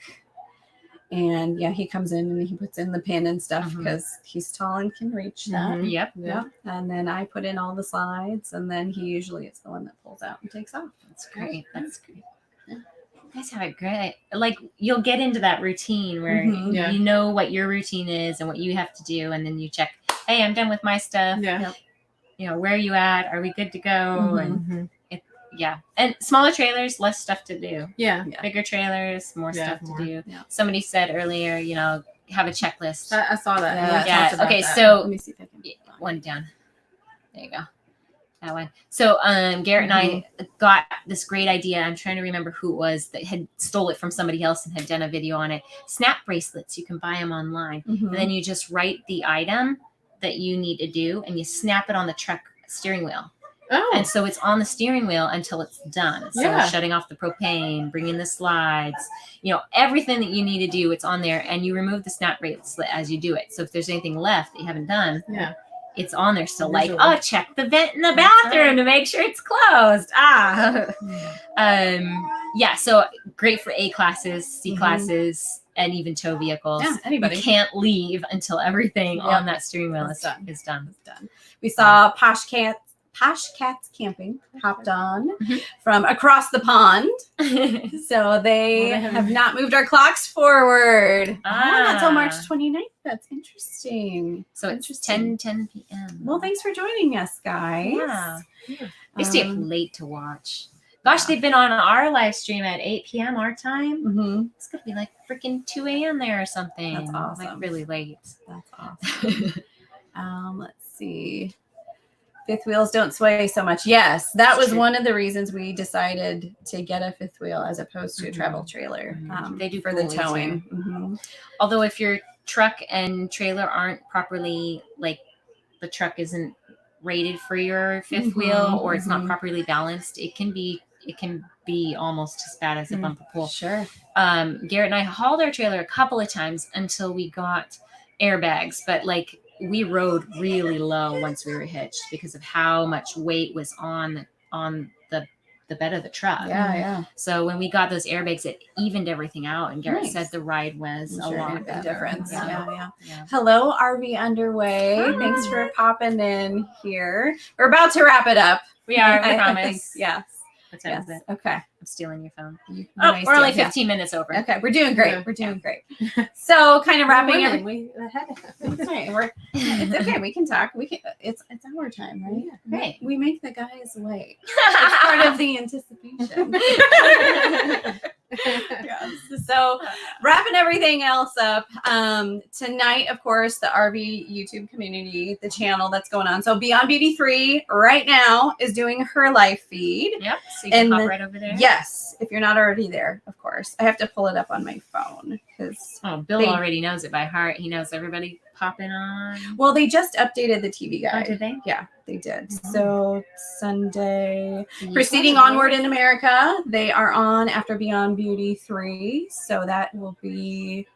S1: And he comes in and he puts in the pin and stuff because he's tall and can reach that.
S2: Yep.
S1: And then I put in all the slides, and then he usually is the one that pulls out and takes off.
S2: That's great. That's great. You guys have it great. Like you'll get into that routine where you know what your routine is and what you have to do, and then you check, hey, I'm done with my stuff. You know, where are you at? Are we good to go? And and smaller trailers, less stuff to do. Bigger trailers, more stuff to do. Somebody said earlier, you know, have a checklist.
S3: I saw that.
S2: Okay, so let me see if I can one down. There you go. That one. So Garrett and I got this great idea. I'm trying to remember who it was that had stole it from somebody else and had done a video on it. Snap bracelets. You can buy them online. And then you just write the item that you need to do, and you snap it on the truck steering wheel. And so it's on the steering wheel until it's done. So shutting off the propane, bringing the slides, you know, everything that you need to do, it's on there, and you remove the snap bracelet as you do it. So if there's anything left that you haven't done, it's on there. So check the vent in the bathroom to make sure it's closed. So great for A classes, C classes, and even tow vehicles.
S1: Yeah, anybody.
S2: You can't leave until everything on that steering wheel is done.
S1: We saw Posh Posh Cats Camping hopped on
S2: Mhm.
S1: from across the pond. So they have not moved our clocks forward. Not till March 29th. That's interesting.
S2: So it's
S1: Interesting.
S2: 10 p.m.
S1: Well, thanks for joining us, guys.
S2: Yeah. They stay up
S1: Um,
S2: late to watch. Gosh, they've been on our live stream at 8 p.m. our time.
S1: mhm.
S2: It's gonna be like freaking 2 a.m. there or something.
S1: That's awesome.
S2: Like really late.
S1: That's awesome. Let's see. Fifth wheels don't sway so much. Yes, that
S2: That's
S1: was
S2: true.
S1: one of the reasons we decided to get a fifth wheel as opposed to a travel trailer.
S2: They do
S1: for
S2: cool
S1: the
S2: easier.
S1: towing. Mhm.
S2: Although if your truck and trailer aren't properly, like the truck isn't rated for your fifth wheel or it's not properly balanced, it can be almost as bad as a bumper pull.
S1: Sure.
S2: Garrett and I hauled our trailer a couple of times until we got airbags, but like we rode really low once we were hitched because of how much weight was on the bed of the truck.
S1: Yeah.
S2: So when we got those airbags, it evened everything out, and Garrett
S1: Nice.
S2: said the ride was a lot
S1: Made a
S2: better.
S1: difference.
S2: Yeah.
S1: Yeah. Hello, RV Underway.
S2: Hi.
S1: Thanks for popping in here. We're about to wrap it up.
S2: We are.
S1: I
S2: We promise.
S1: think, yes.
S2: What time is
S1: Yes.
S2: it?
S1: Okay.
S2: I'm stealing your phone.
S1: Nice
S2: We're only
S1: deal. Yeah.
S2: 15 minutes over.
S1: Okay, we're doing great.
S3: Yeah.
S1: We're doing great. So, kind of wrapping everything.
S3: We ahead.
S1: That's right. It's okay. We can talk. We can. It's our time, right?
S3: Yeah.
S2: Right.
S1: We make the guys wait. It's part of the anticipation. Yes. So, wrapping everything else up. Tonight, of course, the RV YouTube community, the channel that's going on. So, Beyond Beauty 3 right now is doing her live feed.
S2: Yep. So you can
S1: And
S2: hop
S1: the-
S2: right over there.
S1: Yes, if you're not already there, of course. I have to pull it up on my phone because.
S2: Oh, Bill
S1: They-
S2: already knows it by heart. He knows everybody popping on.
S1: Well, they just updated the TV guide.
S2: Oh, did they?
S1: Yeah, they did.
S2: Mhm.
S1: So Sunday,
S2: You
S1: Proceeding
S2: saw it.
S1: Onward in America, they are on after Beyond Beauty 3. So that will be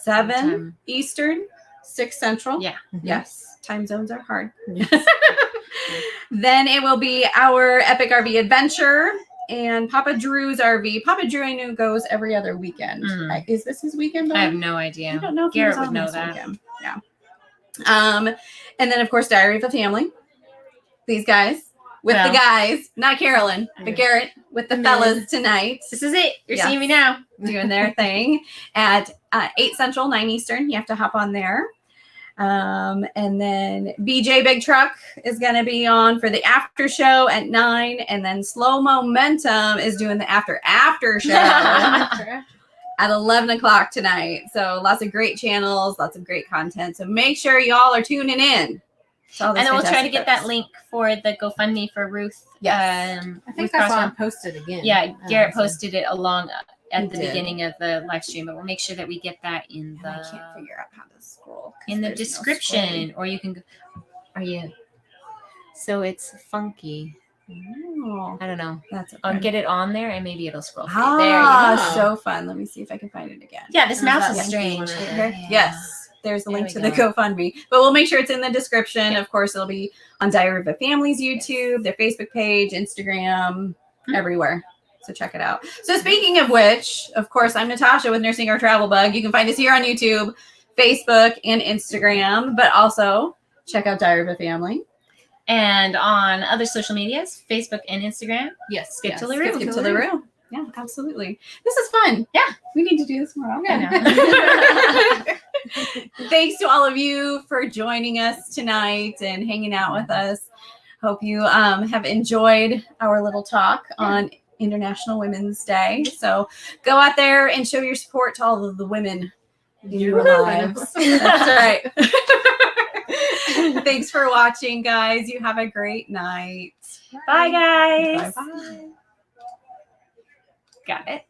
S1: 7
S2: Time.
S1: Eastern, 6 Central.
S2: Yeah.
S1: Yes, time zones are hard.
S3: Yes.
S1: Then it will be our Epic RV Adventure and Papa Drew's RV. Papa Drew, I knew, goes every other weekend.
S2: Mhm.
S1: Is this his weekend?
S2: I have
S1: Dawn?
S2: no idea.
S1: I don't know if he
S2: Garrett
S1: was
S2: would
S1: on
S2: know
S1: this
S2: that.
S1: weekend. Yeah. And then of course Diary of a Family. These guys with
S2: Well.
S1: the guys, not Carolyn, but
S3: Yeah.
S1: Garrett with the
S3: Men.
S1: fellas tonight,
S2: This is it. You're
S1: Yes.
S2: seeing me now.
S1: doing their thing at 8 Central, 9 Eastern. You have to hop on there. And then BJ Big Truck is going to be on for the after show at 9. And then Slow Momentum is doing the after show at 11 o'clock tonight. So lots of great channels, lots of great content. So make sure y'all are tuning in. to all these
S2: And then we'll try to
S1: fantastic
S2: get that
S1: folks.
S2: link for the GoFundMe for Ruth.
S1: Yes.
S3: I
S2: Ruth
S3: think that's
S2: Crosswell.
S3: on posted again.
S2: Yeah, Garrett
S3: So-
S2: posted it along at
S1: He
S2: the
S1: did.
S2: beginning of the live stream, but we'll make sure that we get that in
S1: And I
S2: the
S1: can't figure out how to scroll. 'cause
S2: in the
S1: there's no
S2: description, or you can go. Are you? So it's funky.
S1: scrolling. Oh,
S2: I don't know.
S1: that's okay.
S2: I'll get it on there, and maybe it'll scroll.
S1: Ah,
S2: There you go.
S1: so fun. Let me see if I can find it again.
S2: Yeah, this
S3: There's
S2: mouse
S3: that
S2: is
S3: link
S2: strange.
S3: you wanted
S1: Right here? Yes. There's a
S2: There
S1: link
S2: we
S1: to the
S2: go.
S1: GoFundMe, but we'll make sure it's in the description.
S2: Yeah.
S1: Of course, it'll be on Diary of a Family's YouTube, their Facebook page, Instagram, everywhere. So check it out. So speaking of which, of course, I'm Natasha with Nursing Our Travel Bug. You can find us here on YouTube, Facebook, and Instagram, but also check out Diary of a Family.
S2: And on other social medias, Facebook and Instagram.
S3: Yes.
S2: Skip
S3: yes.
S2: to LaRue.
S1: Skip to LaRue. Yeah, absolutely. This is fun.
S2: Yeah.
S1: We need to do this more often.
S2: I
S1: Thanks to all of you for joining us tonight and hanging out with us. Hope you have enjoyed our little talk on International Women's Day. So go out there and show your support to all of the women in your lives. That's right. Thanks for watching, guys. You have a great night.
S2: Bye, guys.
S1: Bye-bye.
S2: Got it.